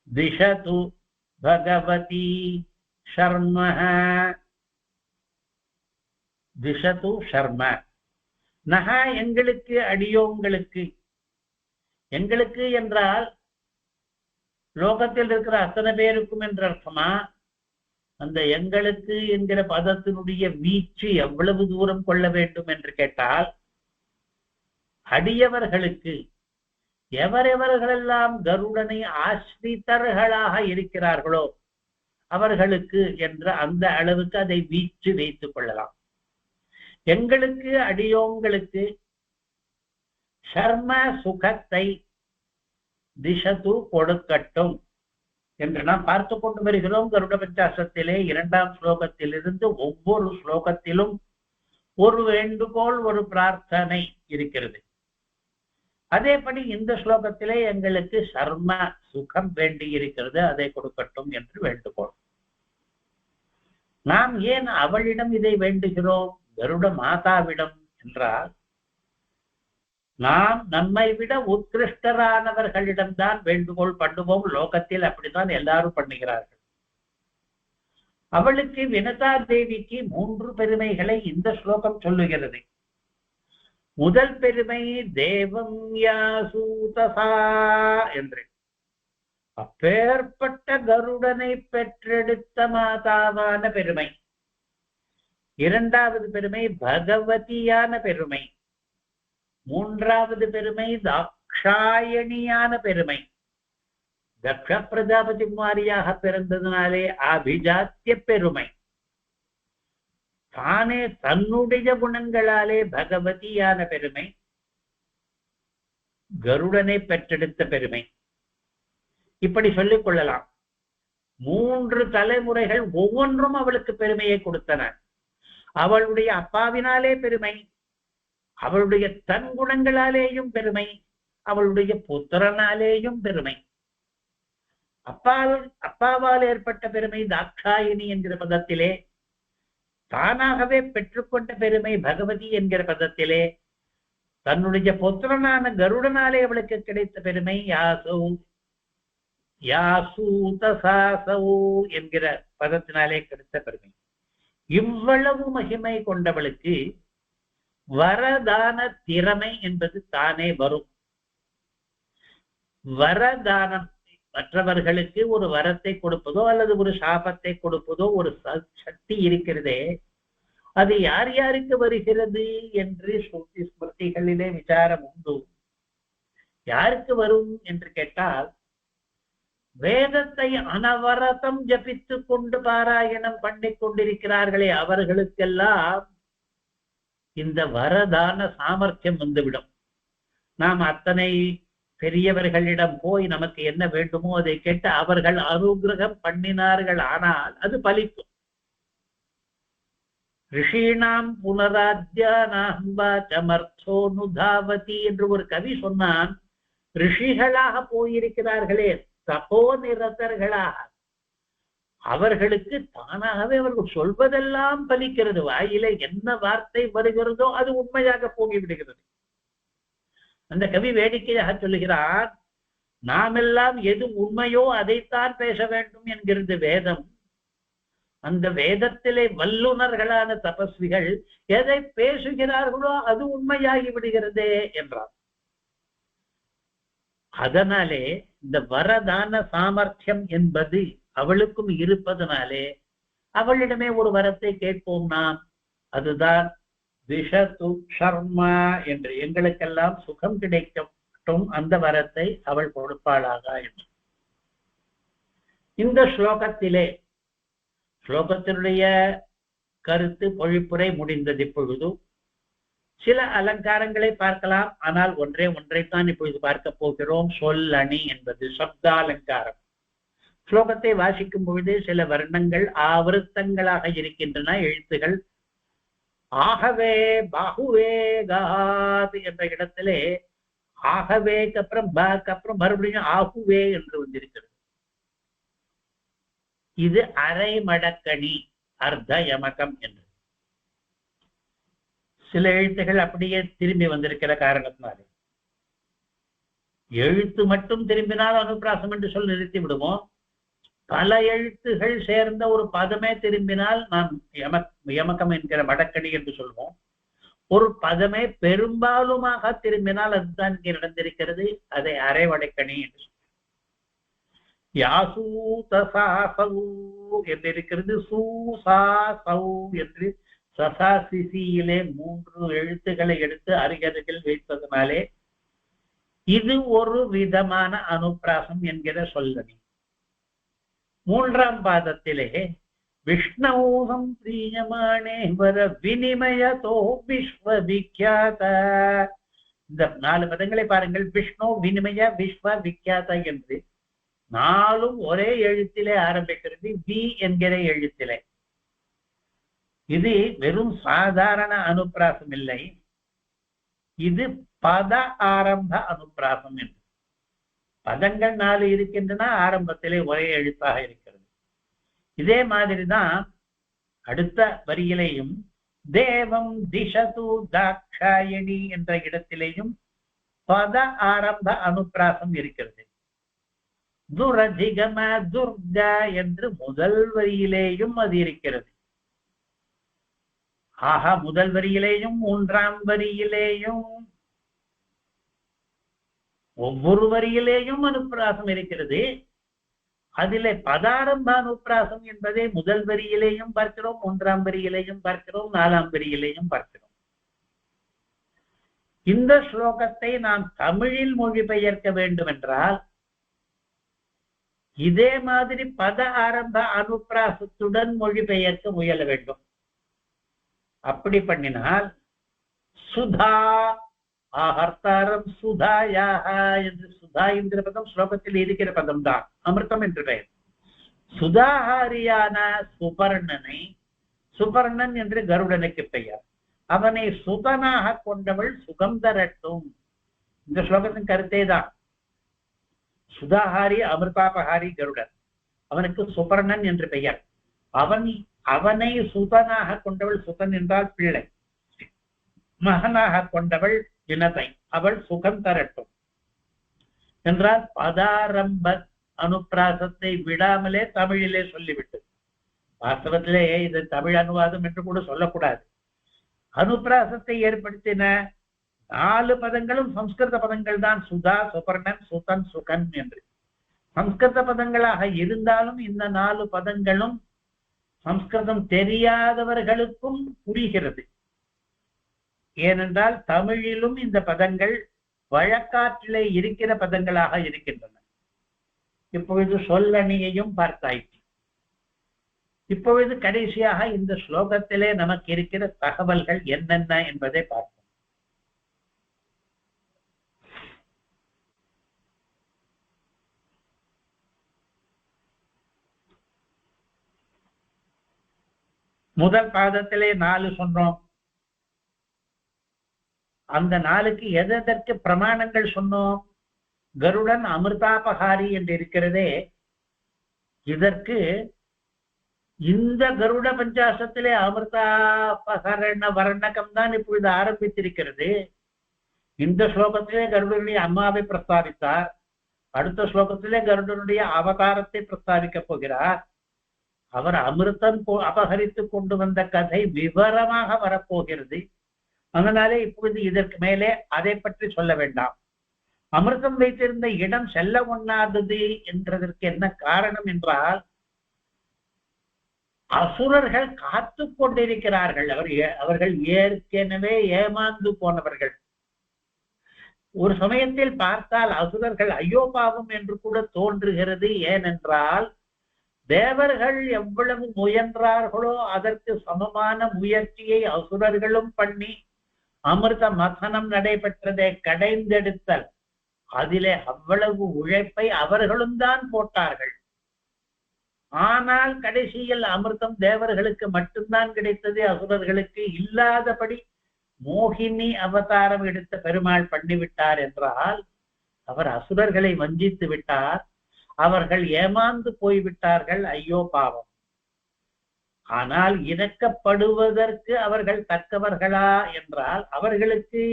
திஷது பகவதி ஷர்ம. திஷது ஷர்ம. நகா எங்களுக்கு, அடியோங்களுக்கு. எங்களுக்கு என்றால் லோகத்தில் இருக்கிற அத்தனை பேருக்கும் என்ற அர்த்தமா? அந்த எங்களுக்கு என்கிற பதத்தினுடைய வீச்சு எவ்வளவு தூரம் கொள்ள வேண்டும் என்று கேட்டால், அடியவர்களுக்கு, எவரெவர்களெல்லாம் கருடனை ஆசிரித்தர்களாக இருக்கிறார்களோ அவர்களுக்கு என்ற அந்த அளவுக்கு அதை வீச்சு வைத்துக் கொள்ளலாம். எங்களுக்கு, அடியோங்களுக்கு சர்ம சுகத்தை திஷது கொடுக்கட்டும் என்று நாம் பார்த்து கொண்டு வருகிறோம். கருட பஞ்சாசத்திலே 2ஆம் ஸ்லோகத்திலிருந்து ஒவ்வொரு ஸ்லோகத்திலும் ஒரு வேண்டுகோள், ஒரு பிரார்த்தனை இருக்கிறது. அதேபடி இந்த ஸ்லோகத்திலே எங்களுக்கு சர்ம சுகம் வேண்டி இருக்கிறது, அதை கொடுக்கட்டும் என்று வேண்டுகோள். நாம் ஏன் அவளிடம் இதை வேண்டுகிறோம், கருட மாதாவிடம் என்றால், நாம் நம்மை விட உத்கிருஷ்டரானவர்களிடம்தான் வேண்டுகோள் பண்ணுவோம். லோகத்தில் அப்படித்தான் எல்லாரும் பண்ணுகிறார்கள். அவளுக்கு, வினதா தேவிக்கு 3 பெருமைகளை இந்த ஸ்லோகம் சொல்லுகிறது. முதல் பெருமை தேவம் யாசூதசா என்று. அப்பேற்பட்ட கருடனை பெற்றெடுத்த மாதாவான பெருமை. 2வது பெருமை பகவதியான பெருமை. 3வது பெருமை தாக்ஷாயணியான பெருமை. தக்ஷ பிரஜாபதி குமாரியாக பிறந்ததினாலே அபிஜாத்திய பெருமை. தானே தன்னுடைய குணங்களாலே பகவதியான பெருமை. கருடனை பெற்றெடுத்த பெருமை. இப்படி சொல்லிக் கொள்ளலாம். 3 தலைமுறைகள் ஒவ்வொன்றும் அவளுக்கு பெருமையை கொடுத்தன. அவளுடைய அப்பாவினாலே பெருமை, அவளுடைய தன் குணங்களாலேயும் பெருமை, அவளுடைய புத்திரனாலேயும் பெருமை. அப்பாவால் ஏற்பட்ட பெருமை தாக்ஷாயினி என்கிற பதத்திலே, தானாகவே பெற்றுக்கொண்ட பெருமை பகவதி என்கிற பதத்திலே, தன்னுடைய புத்திரனான கருடனாலே அவளுக்கு கிடைத்த பெருமை யாசூதசாசௌ என்கிற பதத்தினாலே கிடைத்த பெருமை. இவ்வளவு மகிமை கொண்டவளுக்கு வரதான திறமை என்பது தானே வரும். வரதானம் மற்றவர்களுக்கு ஒரு வரத்தை கொடுப்பதோ அல்லது ஒரு சாபத்தை கொடுப்பதோ ஒரு சக்தி இருக்கிறதே, அது யார் யாருக்கு வருகிறது என்று ஸ்ருதி ஸ்மிருதிகளிலே விசாரம் உண்டு. யாருக்கு வரும் என்று கேட்டால், வேதத்தை அனவரதம் ஜபித்து கொண்டு பாராயணம் பண்ணி கொண்டிருக்கிறார்களே அவர்களுக்கெல்லாம் இந்த வரதான சாமர்த்தியம் வந்துவிடும். நாம் அத்தனை பெரியவர்களிடம் போய் நமக்கு என்ன வேண்டுமோ அதை கேட்டு அவர்கள் அனுகிரகம் பண்ணினார்கள், ஆனால் அது பலிக்கும். ரிஷீணாம் புனராத்யானாம்பர்த்தோனுதாவதி என்று ஒரு கவி சொன்னான். ரிஷிகளாக போயிருக்கிறார்களே, தபோ நிரதர்களாக, அவர்களுக்கு தானாகவே அவர்கள் சொல்வதெல்லாம் பலிக்கிறது. வாயிலே என்ன வார்த்தை வருகிறதோ அது உண்மையாக போகிவிடுகிறது. அந்த கவி வேடிக்கையாக சொல்லுகிறார், நாமெல்லாம் எது உண்மையோ அதைத்தான் பேச வேண்டும் என்கிறது வேதம். அந்த வேதத்திலே வல்லுநர்களான தபஸ்விகள் எதை பேசுகிறார்களோ அது உண்மையாகி விடுகிறதே என்றார். அதனாலே இந்த வரதான சாமர்த்தியம் என்பது அவளுக்கும் இருப்பதனாலே அவளிடமே ஒரு வரத்தை கேட்போம் நாம். அதுதான் விஷது ஷர்மா என்று, எங்களுக்கெல்லாம் சுகம் கிடைக்கட்டும் அந்த வரத்தை அவள் கொடுப்பாளாக என்று. இந்த ஸ்லோகத்தினுடைய கருத்து பொழிப்புரை முடிந்தது. இப்பொழுது சில அலங்காரங்களை பார்க்கலாம். ஆனால் ஒன்றைத்தான் இப்பொழுது பார்க்க போகிறோம். சொல்லணி என்பது சப்தாலங்காரம். ஸ்லோகத்தை வாசிக்கும் பொழுது சில வர்ணங்கள் ஆவருத்தங்களாக இருக்கின்றன, எழுத்துகள். ஆகவே பாகுவே காத் என்ற இடத்திலே ஆகவேக்கு அப்புறம் அப்புறம் மறுபடியும் ஆகுவே என்று வந்திருக்கிறது. இது அரை மடக்கணி, அர்த்த யமகம் என்று. சில எழுத்துகள் அப்படியே திரும்பி வந்திருக்கிற காரணத்தினாலே, எழுத்து மட்டும் திரும்பினால் அனுப்பிராசம் என்று சொல்லி நிறுத்தி விடுவோம். பல எழுத்துகள் சேர்ந்த ஒரு பதமே திரும்பினால் நாம் யமகம் என்கிற மடக்கணி என்று சொல்வோம். ஒரு பதமே பெரும்பாலுமாக திரும்பினால் அதுதான் இங்கே நடந்திருக்கிறது. அதை அரை வடக்கணி என்று யாசூதசாசௌ என்று இருக்கிறது. சூசாசௌ என்று சசா சிசியிலே 3 எழுத்துக்களை எடுத்து அருகருகில் வைப்பதனாலே இது ஒரு விதமான அனுப்பிராசம் என்கிற சொல்லணி. 3ஆம் பாதத்திலே விஷ்ணோகம் பிரியமானே வர வினிமயதோ விஸ்வவிக்யாத. இந்த 4 பதங்களை பாருங்கள். விஷ்ணு, வினிமய, விஸ்வ, விக்யாத என்று 4ம் ஒரே எழுத்திலே ஆரம்பிக்கிறது, வி என்கிற எழுத்திலே. இது வெறும் சாதாரண அனுப்பிராசம் இல்லை, இது பத ஆரம்ப அனுப்பிராசம் என்று. பதங்கள் 4 இருக்கின்றன, ஆரம்பத்திலே ஒரே எழுத்தாக இருக்கிறது. இதே மாதிரிதான் அடுத்த வரியிலேயும் தேவம் திஷது தாக்ஷாயணி என்ற இடத்திலேயும் பத ஆரம்ப அனுப்பிராசம் இருக்கிறது. துரதிகம துர்கா என்று முதல் வரியிலேயும் அது இருக்கிறது. ஆக முதல் வரியிலேயும் 3ஆம் வரியிலேயும் ஒவ்வொரு வரியிலேயும் அனுப்பிராசம் இருக்கிறது. அதிலே பதாரம்ப அனுப்பிராசம் என்பதை முதல் வரியிலேயும் பார்க்கிறோம், 3ஆம் வரியிலேயும் பார்க்கிறோம், 4ஆம் வரியிலேயும் பார்க்கிறோம். இந்த ஸ்லோகத்தை நாம் தமிழில் மொழிபெயர்க்க வேண்டும் என்றால் இதே மாதிரி பத ஆரம்ப அனுப்பிராசத்துடன் மொழிபெயர்க்க முயல வேண்டும். அப்படி பண்ணினால் சுதா ஆஹர்த்தாரம் சுதாயாக என்று, சுதா என்கிற பதம் ஸ்லோகத்தில் இருக்கிற பதம் தான், அமிர்தம் என்று பெயர். சுதாஹாரியான சுபர்ணனை, சுபர்ணன் என்று கருடனுக்கு பெயர், அவனை சுதனாக கொண்டவள் சுகம் தரட்டும். இந்த ஸ்லோகத்தின் கருத்தே தான். சுதாஹாரி அமிர்தாபஹாரி கருடன். அவனுக்கு சுபர்ணன் என்று பெயர். அவனை சுதனாக கொண்டவள், சுதன் என்றால் பிள்ளை, மகனாக கொண்டவள் வினதை. அவள் சுகம் தரட்டும் என்றால் பதாரம்ப அனுப்பிராசத்தை விடாமலே தமிழிலே சொல்லிவிட்டு, வாஸ்தவத்திலே இது தமிழ் அனுவாதம் என்று கூட சொல்லக்கூடாது. அனுப்பிராசத்தை ஏற்படுத்தின 4 பதங்களும் சம்ஸ்கிருத பதங்கள் தான். சுதா, சுபர்ணன், சுதன், சுகன் என்று சம்ஸ்கிருத பதங்களாக இருந்தாலும் இந்த 4 பதங்களும் சம்ஸ்கிருதம் தெரியாதவர்களுக்கும் புரிகிறது. ஏனென்றால் தமிழிலும் இந்த பதங்கள் வழக்காற்றிலே இருக்கிற பதங்களாக இருக்கின்றன. இப்பொழுது சொல்லணியையும் பார்த்தாயிற்று. இப்பொழுது கடைசியாக இந்த ஸ்லோகத்திலே நமக்கு இருக்கிற தகவல்கள் என்னென்ன என்பதை பார்ப்போம். முதல் பாதத்திலே 4 சொன்னோம். அந்த 4க்கு எதற்கு பிரமாணங்கள் சொன்னோம்? கருடன் அமிர்தாபகாரி என்று இருக்கிறதே, இதற்கு இந்த கருட பஞ்சாசத்திலே அமிர்தாபகரண வர்ணகம் தான் இப்பொழுது ஆரம்பித்திருக்கிறது. இந்த ஸ்லோகத்திலே கருடனுடைய அம்மாவை பிரஸ்தாபித்தார். அடுத்த ஸ்லோகத்திலே கருடனுடைய அவதாரத்தை பிரஸ்தாபிக்கப் போகிறார். அவர் அமிர்தம் அபகரித்து கொண்டு வந்த கதை விவரமாக வரப்போகிறது. அதனாலே இப்பொழுது இதற்கு மேலே அதை பற்றி சொல்ல வேண்டாம். அமிர்தம் வைத்திருந்த இடம் செல்ல ஒண்ணாதது என்றதற்கு என்ன காரணம் என்றால், அசுரர்கள் காத்து கொண்டிருக்கிறார்கள். அவர்கள் ஏற்கனவே ஏமாந்து போனவர்கள். ஒரு சமயத்தில் பார்த்தால் அசுரர்கள் ஐயோ பாவம் என்று கூட தோன்றுகிறது. ஏனென்றால் தேவர்கள் எவ்வளவு முயன்றார்களோ அதற்கு சமமான முயற்சியை அசுரர்களும் பண்ணி அமிர்த மதனம் நடைபெற்றதை கடைந்தெடுத்தல், அதிலே அவ்வளவு உழைப்பை அவர்களும் தான் போட்டார்கள். ஆனால் கடைசியில் அமிர்தம் தேவர்களுக்கு மட்டும்தான் கிடைத்தது, அசுரர்களுக்கு இல்லாதபடி மோகினி அவதாரம் எடுத்த பெருமாள் பண்ணிவிட்டார் என்றால் அவர் அசுரர்களை வஞ்சித்து விட்டார். அவர்கள் ஏமாந்து போய்விட்டார்கள். ஐயோ பாவம். ஆனால் இறக்கப்படுவதற்கு அவர்கள் தக்கவர்களா என்றால் அவர்களுக்கு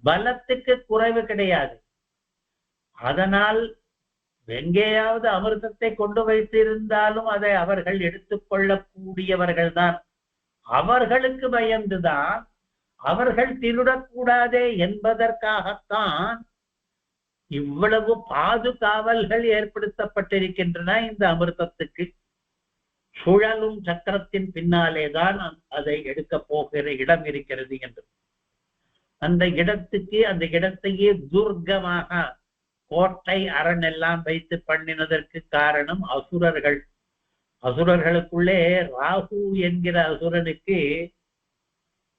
பலத்துக்கு குறைவு கிடையாது. அதனால் எங்கேயாவது அமிர்தத்தை கொண்டு வைத்திருந்தாலும் அதை அவர்கள் எடுத்துக்கொள்ளக்கூடியவர்கள் தான். அவர்களுக்கு பயந்துதான், அவர்கள் திருடக்கூடாதே என்பதற்காகத்தான் இவ்வளவு பாதுகாவல்கள் ஏற்படுத்தப்பட்டிருக்கின்றன. இந்த அமிர்தத்துக்கு சுழலும் சக்கரத்தின் பின்னாலேதான் அதை எடுக்க போகிற இடம் இருக்கிறது என்று. அந்த இடத்தையே துர்க்கமாக கோட்டை அரண் எல்லாம் வைத்து பண்ணினதற்கு காரணம் அசுரர்கள். அசுரர்களுக்குள்ளே ராகு என்கிற அசுரனுக்கு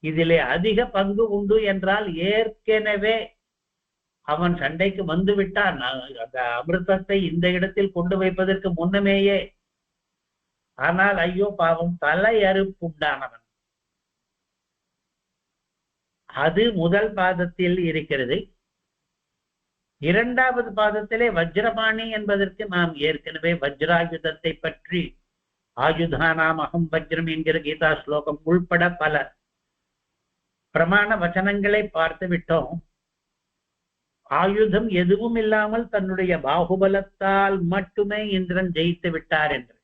இதிலே அதிக பங்கு உண்டு என்றால் ஏற்கனவே அவன் சண்டைக்கு வந்து விட்டான். அந்த அமிர்தத்தை இந்த இடத்தில் கொண்டு வைப்பதற்கு முன்னமேயே. ஆனால் ஐயோ பாவம், தலை அறுப்புண்டானவன். அது முதல் பாதத்தில் இருக்கிறது. இரண்டாவது பாதத்திலே வஜ்ரபாணி என்பதற்கு நாம் ஏற்கனவே வஜ்ராயுதத்தை பற்றி ஆயுதானாம் அகம் வஜ்ரம் என்கிற கீதா ஸ்லோகம் உள்பட பல பிரமாண வச்சனங்களை பார்த்து விட்டோம். ஆயுதம் எதுவும் இல்லாமல் தன்னுடைய பாகுபலத்தால் மட்டுமே இந்திரன் ஜெயித்து விட்டார் என்று.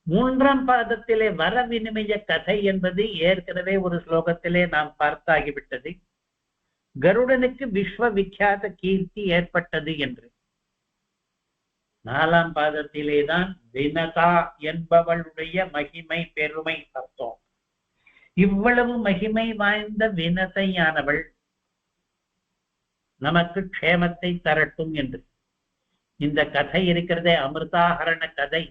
மூன்றாம் பாதத்திலே வர வினிமய கதை என்பது ஏற்கனவே ஒரு ஸ்லோகத்திலே நாம் பார்த்தாகிவிட்டது. கருடனுக்கு விஸ்வ விக்யாத கீர்த்தி ஏற்பட்டது என்று. 4ஆம் பாதத்திலேதான் வினதா என்பவளுடைய மகிமை பெருமை பார்த்தோம். இவ்வளவு மகிமை வாய்ந்த வினதையானவள் நமக்கு க்ஷேமத்தை தரட்டும் என்று. இந்த கதை இருக்கிறதே அமிர்தாஹரண கதை,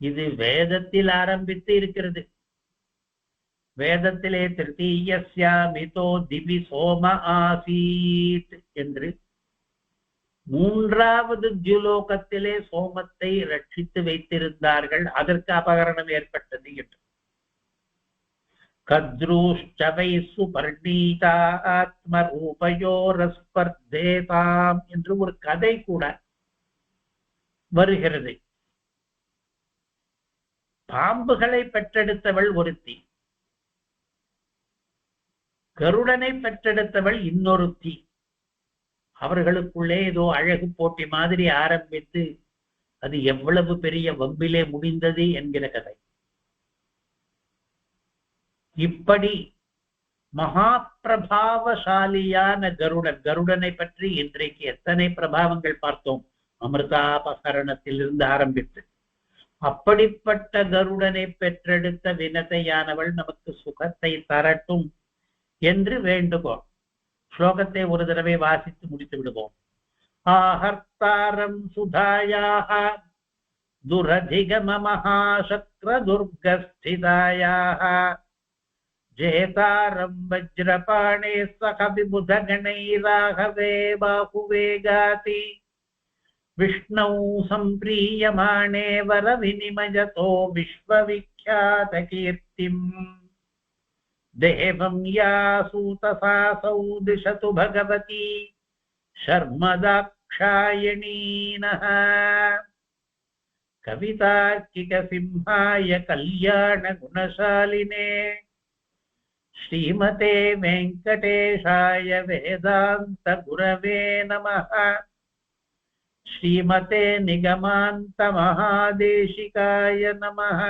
இது வேதத்தில் ஆரம்பித்து இருக்கிறது. வேதத்திலே திருத்தீயஸ்யா மிதோ திவி சோம ஆசீத் என்று 3வது ஜுலோகத்திலே சோமத்தை ரட்சித்து வைத்திருந்தார்கள். அதற்கு அபகரணம் ஏற்பட்டது என்று. கத்ரூஷ்ச வை சுபர்ணீதா ஆத்மரூபயோரஸ்பர்தேதாம் என்று ஒரு கதை கூட வருகிறது. பாம்புகளை பெற்றெடுத்தவள் ஒருத்தி, கருடனை பெற்றெடுத்தவள் இன்னொருத்தி. அவர்களுக்குள்ளே ஏதோ அழகு போட்டி மாதிரி ஆரம்பித்து அது எவ்வளவு பெரிய வம்பிலே முடிந்தது என்கிற கதை. இப்படி மகா பிரபாவசாலியான கருடனை பற்றி இன்றைக்கு எத்தனை பிரபாவங்கள் பார்த்தோம், அமிர்தாபகரணத்திலிருந்து ஆரம்பித்து. அப்படிப்பட்ட கருடனை பெற்றெடுத்த வினதையானவள் நமக்கு சுகத்தை தரட்டும் என்று வேண்டுகோள். ஸ்லோகத்தை ஒரு தடவை வாசித்து முடித்து விடுவோம். ஆஹர்த்தாரம் சுதாயாக துரதிகம மகாசக்ர துர்கஸ்திதாயாக ஜேதாரம் வஜ்ரபாணே சக விபுதகணைராகவே பாகுவேகாதி விஷ்ணௌ சம்பிரீயமாணே வர வினிமயதோ விஸ்வவிக்யாத கீர்த்திம் தேவம் யாசூதசாசௌ திசது பகவதி शर्मदाक्षायणीनः कवितार्किक सिंहाय कल्याण गुणशालिने श्रीमते वेंकटेशाय वेदांत गुरवे नमः। श्रीमते निगमान्त महादेशिकाय नमः।